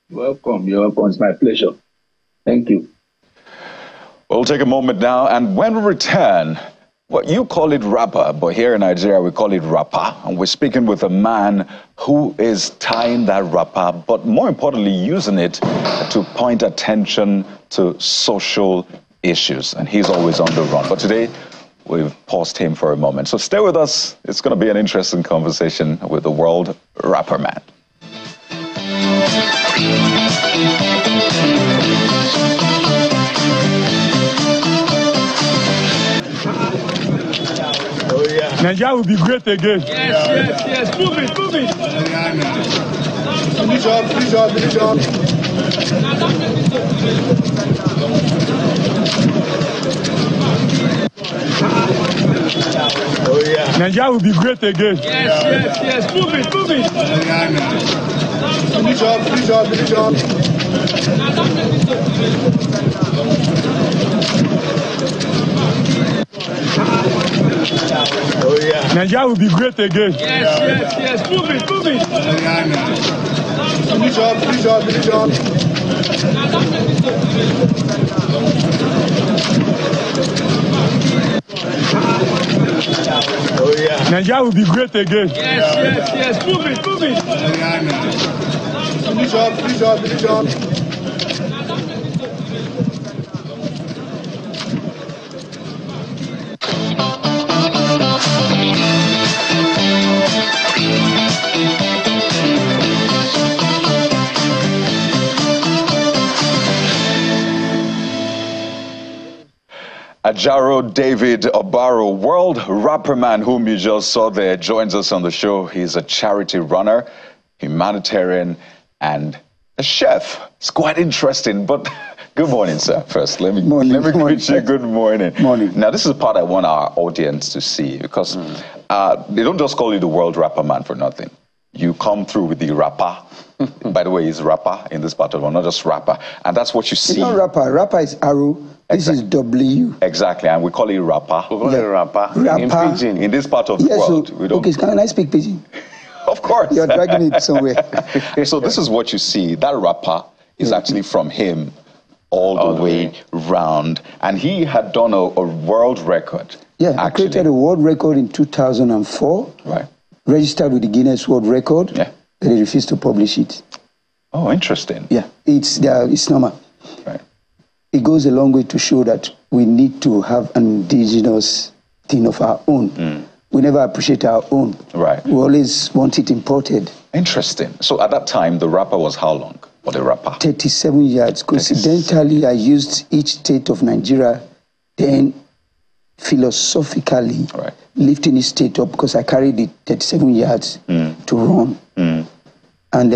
You're welcome. It's my pleasure. Thank you. We'll take a moment now, and when we return, well, you call it rapper, but here in Nigeria we call it rapper, and we're speaking with a man who is tying that rapper, but more importantly using it to point attention to social issues, and he's always on the run. But today we've paused him for a moment, so stay with us. It's going to be an interesting conversation with the Worldwrapperman. Nigeria will be great again. Yes. Move it. Finish up. Nigeria will be great again. Yes. Move it. Finish up. Nigeria will be great again. Yes. Move it. Finish up. Nigeria will be great again. Yes. Move it. Finish up. Ajaro David Obaro, Worldwrapperman, whom you just saw there, joins us on the show. He's a charity runner, humanitarian, and a chef. It's quite interesting, but good morning, sir. First, let me greet you. Good morning. Morning. Now, this is the part I want our audience to see, because they don't just call you the Worldwrapperman for nothing. You come through with the rapper. By the way, he's rapper in this part of the world, not just rapper. And that's what you see. It's not rapper. Rapper is arrow. This is W. Exactly, and we call it rapper. We call it rapper. In Pidgin. In this part of the world, we don't. Okay, can I speak Pidgin? Of course. You're dragging it somewhere. So this is what you see. That rapper is actually from him all the way round. And he had done a world record. Yeah, I created a world record in 2004. Right. Registered with the Guinness World Record. Yeah. But they refused to publish it. Oh, interesting. Yeah, it's normal. Right. It goes a long way to show that we need to have an indigenous thing of our own. We never appreciate our own. Right. We always want it imported. Interesting. So at that time, the rapper was how long? Or the rapper? 37 years. Coincidentally, I used each state of Nigeria, then philosophically lifting each state up, because I carried the 37 yards to run. And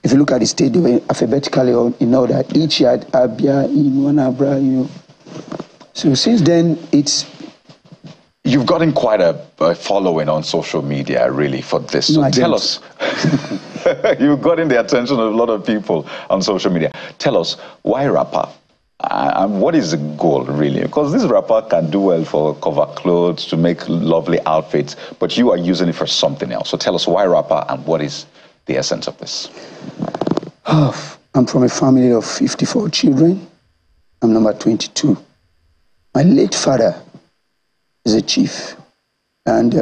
if you look at the state alphabetically in order, each yard, Abia, Inwanabra, you know. So since then, You've gotten quite a following on social media, really, for this. So tell us, you've gotten the attention of a lot of people on social media. Tell us, why rapper? And what is the goal, really? Because this rapper can do well for cover clothes, to make lovely outfits, but you are using it for something else. So tell us, why rapper, and what is the essence of this? I'm from a family of 54 children. I'm number 22. My late father is a chief, and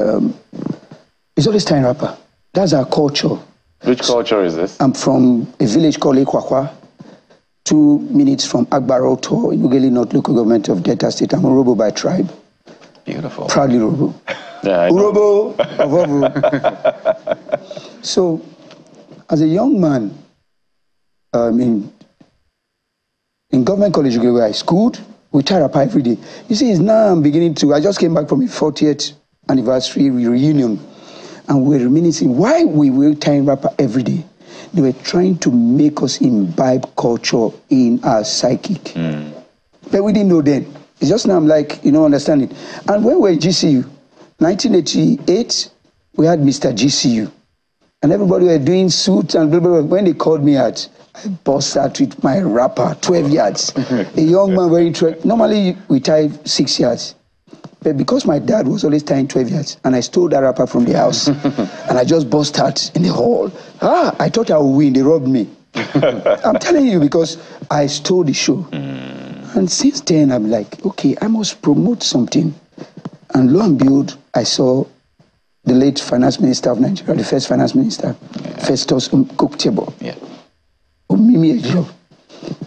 he's always tying rapper. That's our culture. Which culture is this? I'm from a village called Ekwakwa, 2 minutes from Agbaroto, in Ughelli North local government of Delta State. I'm a Urobo by tribe. Beautiful. Proudly Urobo. Yeah, Urobo. So, as a young man, in government college where I schooled, we tie rapper every day. You see, it's now I'm beginning to, I just came back from a 40th anniversary reunion, and we're reminiscing why we were tying rapper every day. They were trying to make us imbibe culture in our psychic. But we didn't know then. It's just now I'm like, understanding. And when we were in GCU, 1988, we had Mr. GCU. And everybody were doing suits and blah, blah, blah. When they called me out, I bust out with my rapper, 12 yards. A young man wearing 12. Normally, we tie 6 yards. But because my dad was always tying 12 yards, and I stole that rapper from the house, and I just bust out in the hall. I thought I would win. They robbed me. I'm telling you, because I stole the show. And since then, I'm like, okay, I must promote something. And lo and behold, I saw the late finance minister of Nigeria, the first finance minister, Festus Koktebo.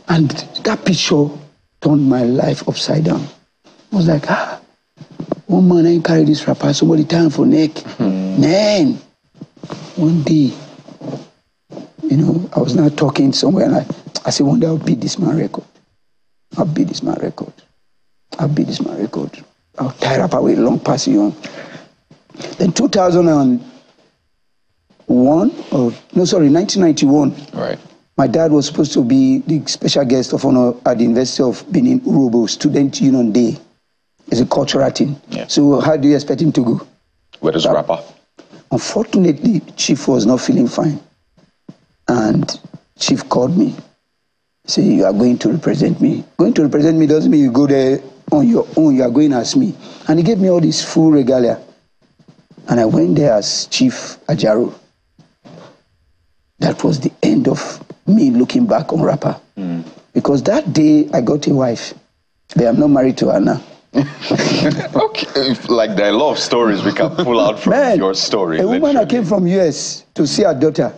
And that picture turned my life upside down. I was like, one man ain't carry this rapper, somebody time for neck. Man, one day, I was now talking somewhere, and I said, one day I'll beat this man record. I'll beat this man record. I'll beat this man record. I'll tie rapper with long passing on. Then 1991. Right. My dad was supposed to be the special guest of honor at the University of Benin, Urobo, Student Union Day. It's a cultural thing. Yeah. So how do you expect him to go? Where does rapper? Unfortunately, Chief was not feeling fine. And Chief called me. He said, you are going to represent me. Going to represent me doesn't mean you go there on your own. You are going as me. And he gave me all this full regalia. And I went there as Chief Ajaro. That was the end of me looking back on rapper. Because that day I got a wife, but I'm not married to her now. Okay, like there are a lot of stories we can pull out from your story. A woman that came from US to see her daughter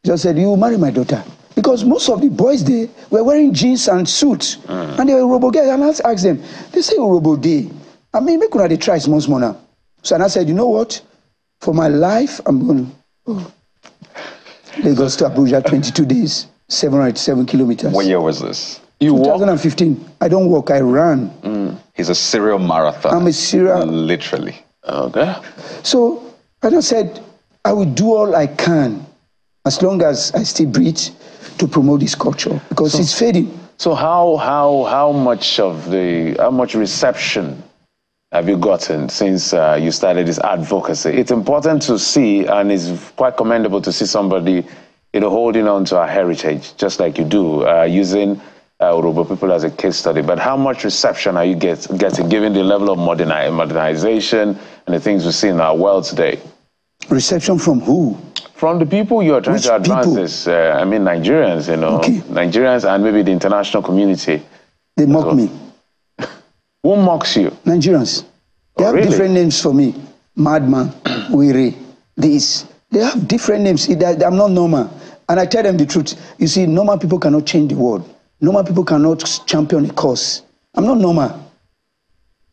just said, you marry my daughter. Because most of the boys there were wearing jeans and suits. And they were Urobo girls. And I asked them, they say Urobo day. I mean, make una dey try small now. So and I said, you know what? For my life, I'm going to Lagos to Abuja, 22 days, 787 kilometers. What year was this? 2015. I don't walk, I ran. He's a serial marathoner. I'm a serial. Literally. Okay. So I just said, I will do all I can as long as I still breathe, to promote this culture, because it's fading. So how much reception have you gotten since you started this advocacy? It's important to see, and it's quite commendable to see somebody, holding on to our heritage, just like you do, using Yoruba people as a case study. But how much reception are you getting, given the level of modernization and the things we see in our world today? Reception from who? From the people you are trying to advance this. Nigerians, Okay. Nigerians and maybe the international community. They mock me. Who mocks you? Nigerians. They have different names for me. Madman, Wiri, this. They have different names. I'm not normal. And I tell them the truth. You see, normal people cannot change the world. Normal people cannot champion a cause. I'm not normal.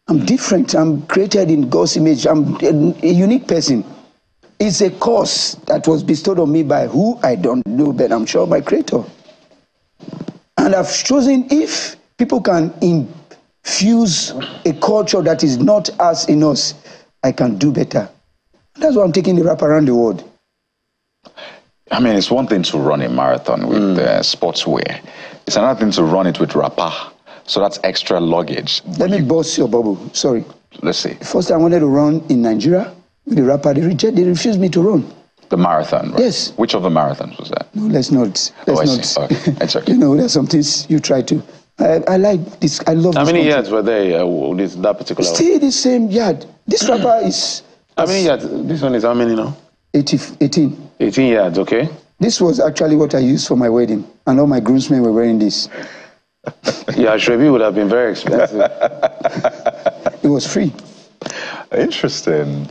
I'm different. I'm created in God's image. I'm a unique person. It's a cause that was bestowed on me by who I don't know, but I'm sure my Creator. And I've chosen, if people can infuse a culture that is not us in us, I can do better. That's why I'm taking the rap around the world. I mean, it's one thing to run a marathon with sportswear. It's another thing to run it with wrapper. So that's extra luggage. Let me burst your bubble. Sorry. Let's see. First, I wanted to run in Nigeria with the rapper. They refused me to run. The marathon, right? Yes. Which of the marathons was that? No, let's not. Let's not. Okay. It's okay. There's some things you try to. I like this. I love this. How many country. years were they, that particular one? Still the same yard. This rapper is... How many years? This one is how many now? 18. 18 yards, okay. This was actually what I used for my wedding. And all my groomsmen were wearing this. Yeah, Shrebi would have been very expensive. It was free. Interesting.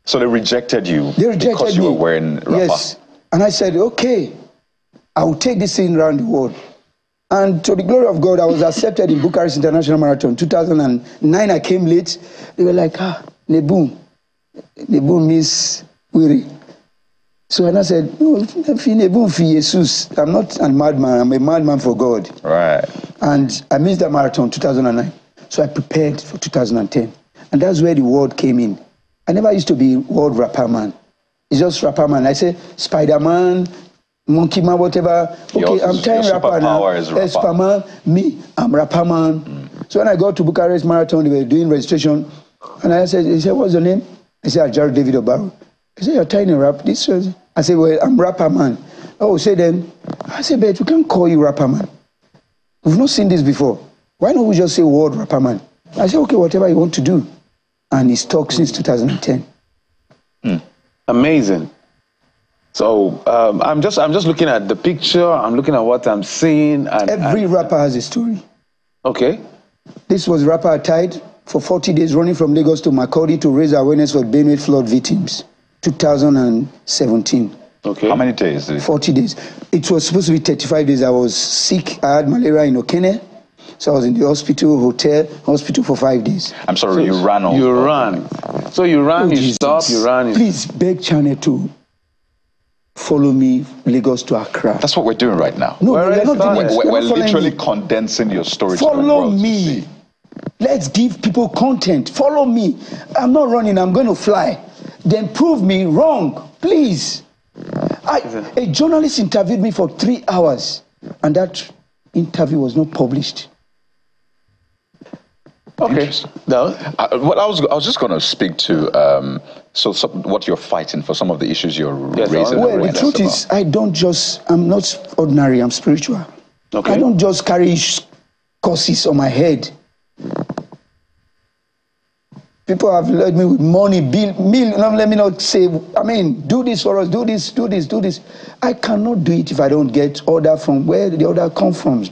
So they rejected you. They rejected because me. You were wearing wrapper. Yes. And I said, okay, I will take this thing around the world. And to the glory of God, I was accepted in Bucharest International Marathon. 2009, I came late. They were like, Nebun. Nebun means weary. So when I said, no, Nebun for Jesus. I'm not a madman. I'm a madman for God. Right. And I missed that marathon 2009. So I prepared for 2010. And that's where the word came in. I never used to be Worldwrapperman. It's just Rapperman. I say Spider-Man, Monkey Man, whatever. Okay, I'm trying rapper now. Spider-Man, me, I'm Rapperman. So when I got to Bucharest Marathon, they were doing registration. And I said, he said, what's your name? I said, Jared David Obaro. He said, you're trying to rap. This was, I said, well, I'm Rapperman. Oh, say then. I said, but we can't call you Rapperman. We've not seen this before. Why don't we just say Worldwrapperman? I said, okay, whatever you want to do. And he's stuck since 2010. Amazing. So I'm just looking at the picture. I'm looking at what I'm seeing. And every rapper has a story. Okay. This was rapper I tied for 40 days running from Lagos to Makurdi to raise awareness for Benue flood victims. 2017. Okay. How many days? 40 days. It was supposed to be 35 days. I was sick. I had malaria in Okene. So I was in the hospital for 5 days. I'm sorry, you ran on. You ran. So you ran, you stopped, you ran. Please beg Channel to follow me, Lagos to Accra. That's what we're doing right now. No, we're not doing it. We're literally condensing your story. Follow me. Let's give people content. Follow me. I'm not running, I'm going to fly. Then prove me wrong, please. A journalist interviewed me for 3 hours, and that interview was not published. Okay. No. Well, I was just going to speak to what you're fighting for, some of the issues you're raising. Well, the truth is, I'm not ordinary. I'm spiritual. Okay. I don't just carry curses on my head. People have led me with money, let me not say, do this for us, do this. I cannot do it if I don't get order from where the order comes from.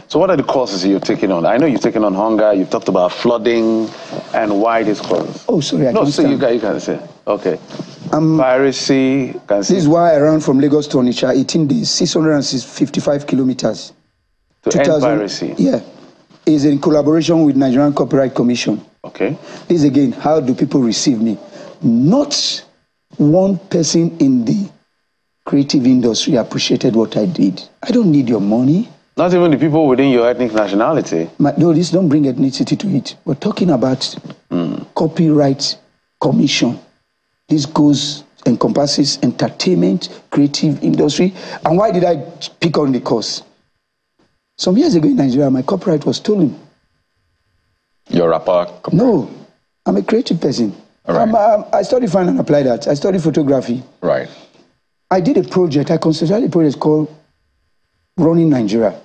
So what are the causes you're taking on? I know you're taking on hunger, you've talked about flooding, and why this cause? Oh, sorry, you can say. Okay. Piracy. This is why I ran from Lagos to Onitsha, 18 days, 655 kilometers. To end piracy? Yeah. It's in collaboration with Nigerian Copyright Commission. Okay. This again, how do people receive me? Not one person in the creative industry appreciated what I did. I don't need your money. Not even the people within your ethnic nationality. No, this don't bring ethnicity to it. We're talking about Copyright Commission. This goes encompasses entertainment, creative industry. And why did I pick on the course? Some years ago in Nigeria, my copyright was stolen. You're a rapper? No, I'm a creative person. Right. I studied fine and applied art. I studied photography. Right. I did a project, I considered a project called Running Nigeria.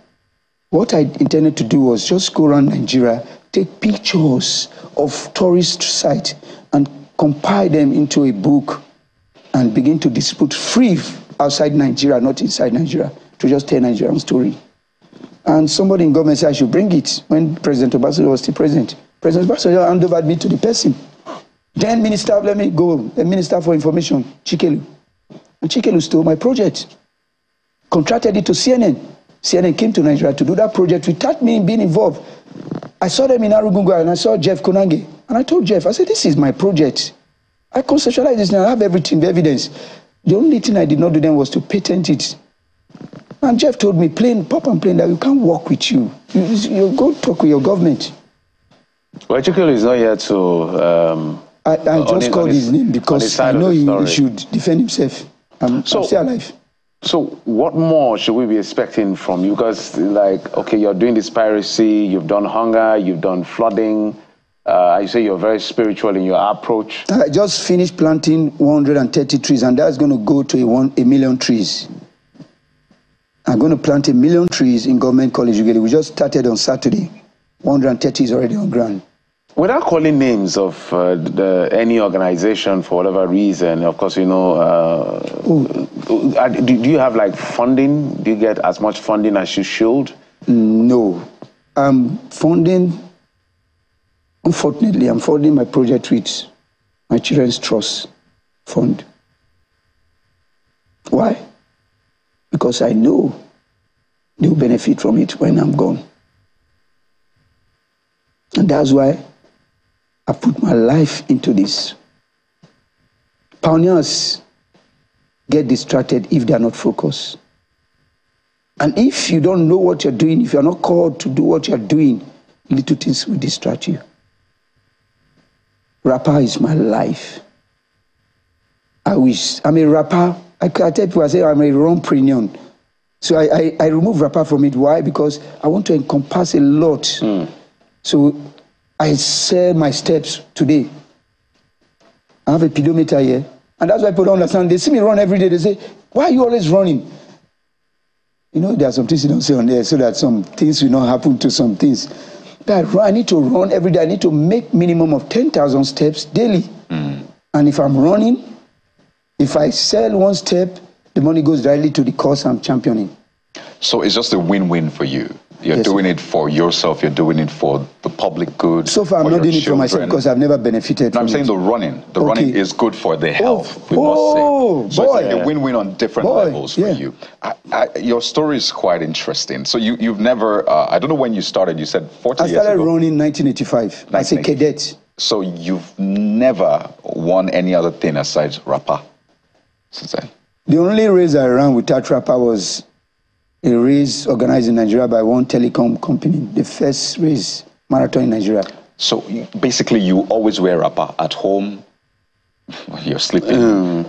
What I intended to do was just go around Nigeria, take pictures of tourist sites and compile them into a book and begin to distribute free outside Nigeria, not inside Nigeria, to just tell Nigerian story. And somebody in government said I should bring it when President Obasanjo was still president. President Obasanjo handed over me to the person. Then Minister, let me go, the Minister for Information, Chikelu. And Chikelu stole my project, contracted it to CNN. CNN came to Nigeria to do that project without me being involved. I saw them in Arugunga and I saw Jeff Konange. And I told Jeff, I said, this is my project. I conceptualized this now, I have everything, the evidence. The only thing I did not do then was to patent it. And Jeff told me, pop and plain, that you can't work with you. You go talk with your government. Well, Chikelu is not here to... I just called his name because I know he should defend himself. I'm still alive. So what more should we be expecting from you? Because, like, okay, you're doing this piracy, you've done hunger, you've done flooding. I say you're very spiritual in your approach. I just finished planting 130 trees, and that's going to go to a million trees. I'm going to plant 1 million trees in Government College. We just started on Saturday. 130 is already on ground. Without calling names of any organization for whatever reason, of course, you know, do you have like funding? Do you get as much funding as you should? No. Funding, unfortunately, I'm funding my project with my Children's Trust Fund. Why? Because I know they will benefit from it when I'm gone. And that's why I put my life into this. Pioneers get distracted if they are not focused. And if you don't know what you're doing, if you're not called to do what you're doing, little things will distract you. Rapper is my life. I'm a rapper. I tell people, I say I'm a rompreneur. So I remove rapper from it. Why? Because I want to encompass a lot. So I sell my steps today. I have a pedometer here. And that's why people don't understand. They see me run every day. They say, why are you always running? You know, there are some things you don't say on there so that some things will not happen to some things. But I need to run every day. I need to make minimum of 10,000 steps daily. And if I'm running, if I sell one step, the money goes directly to the cause I'm championing. So it's just a win-win for you. You're doing it for yourself. You're doing it for the public good. So far, I'm not doing it for myself because I've never benefited from it. I'm saying the running. The running is good for their health, we must say. So it's like a win-win on different levels for you. Your story is quite interesting. So you've never, I don't know when you started. You said 40 years ago. I started running in 1985 as a cadet. So you've never won any other thing aside rapper since then? The only race I ran without rapper was a race organized in Nigeria by one telecom company, the first race marathon in Nigeria. So basically you always wear rapper at home when you're sleeping.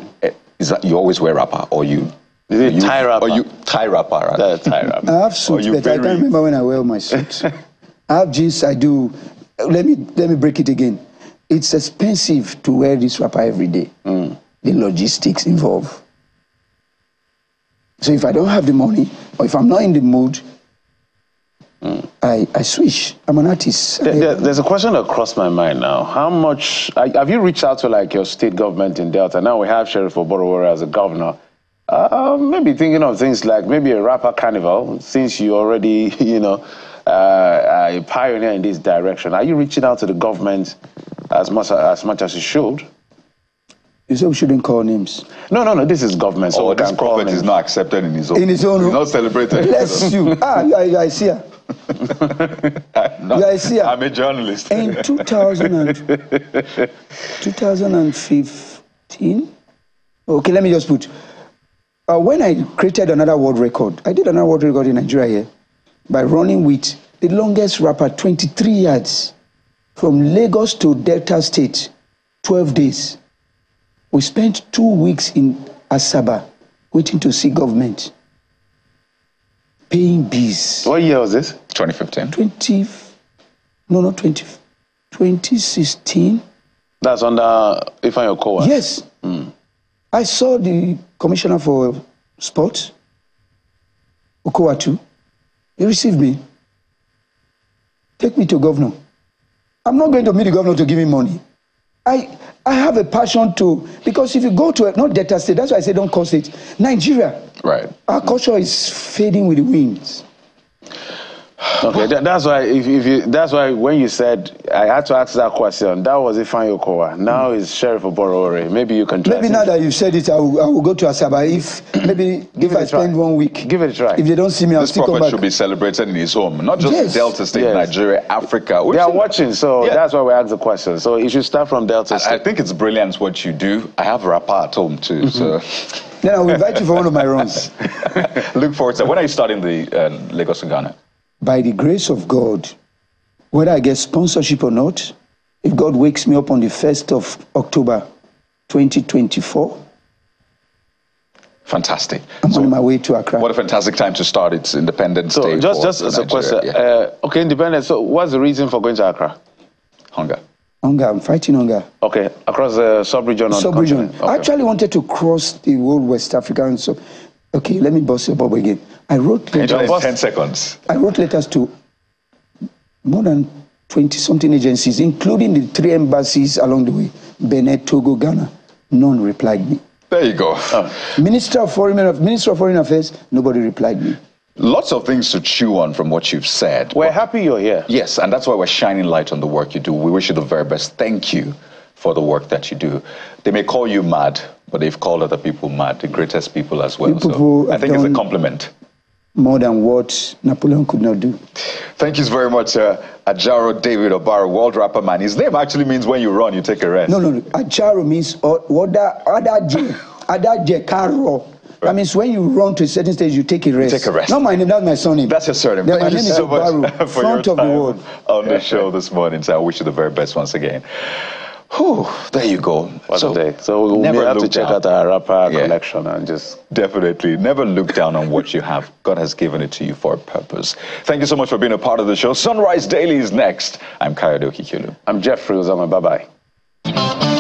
Is that you always wear rapper or you tie rapper? Or you tie rapper? Right? Tie rapper. I have suits, but I can't remember when I wear my suit. I have jeans, I do. Let me break it again. It's expensive to wear this rapper every day. The logistics involved. So if I don't have the money, or if I'm not in the mood, I switch. I'm an artist. There's a question that crossed my mind now. How much, have you reached out to like your state government in Delta? Now we have Sheriff Oborowore as a governor. Maybe thinking of things like maybe a rapper carnival, since you already, you know, a pioneer in this direction. Are you reaching out to the government as much as you should? You said we shouldn't call names. No, this is government. So this prophet is not accepted in his own. In his own. He's not celebrated. Bless you. You are here. I'm a journalist. In 2015, okay, let me just put, when I created another world record, I did another world record in Nigeria here by running with the longest rapper, 23 yards, from Lagos to Delta State, 12 days. We spent 2 weeks in Asaba waiting to see government, paying bills. What year was this? 2015. 2016. That's under Ifeanyi Okowa? Yes. I saw the commissioner for sports, Okowa too. He received me. Take me to governor. I'm not going to meet the governor to give him money. I have a passion to, because if you go to, not Delta State, that's why I say don't call it, Nigeria. Right. Our culture is fading with the winds. Okay, that's why that's why when you said I had to ask that question, that was Ifeanyi Okowa. Now it's Sheriff Oborore. Maybe you can try. Maybe now that you've said it, I will go to Asaba. If I spend 1 week, give it a try. If they don't see me, I'll still come back. This prophet should be celebrated in his home, not just Delta State, Nigeria, Africa. They are watching, so that's why we asked the question. So you should start from Delta State. I think it's brilliant what you do. I have a rapper at home too, so. Then I'll invite you for one of my runs. Look forward to it. When are you starting the Lagos to Ghana? By the grace of God, whether I get sponsorship or not, if God wakes me up on the 1st of October 2024, fantastic. I'm on my way to Accra. What a fantastic time to start its Independence Day. So just as a question, okay, independence. So what's the reason for going to Accra? Hunger. Hunger, I'm fighting hunger. Okay, across the sub-region? Sub-region. Okay. I actually wanted to cross the whole West Africa and so. Okay, let me bust your bubble again. I wrote letters. 10 seconds. I wrote letters to more than 20-something agencies, including the 3 embassies along the way, Benin, Togo, Ghana. None replied me. There you go. Minister of Foreign Affairs, nobody replied me. Lots of things to chew on from what you've said. We're happy you're here. Yes, and that's why we're shining light on the work you do. We wish you the very best. Thank you for the work that you do. They may call you mad, but they've called other people mad, the greatest people as well. So I think it's a compliment. More than what Napoleon could not do. Thank you very much, Ajaro David Obaro, Worldwrapperman. His name actually means when you run, you take a rest. No. Ajaro means Adaje Karo. That means when you run to a certain stage, you take a rest. You take a rest. Not my name, that's my surname. That's your surname. Yeah, Thank you so much for your time on the show this morning. So I wish you the very best once again. Whew, there you go. So we have to check out our rapper collection and just... Definitely. Never look down on what you have. God has given it to you for a purpose. Thank you so much for being a part of the show. Sunrise Daily is next. I'm Kayode Okikelu. I'm Jeffrey Uzama. Bye-bye.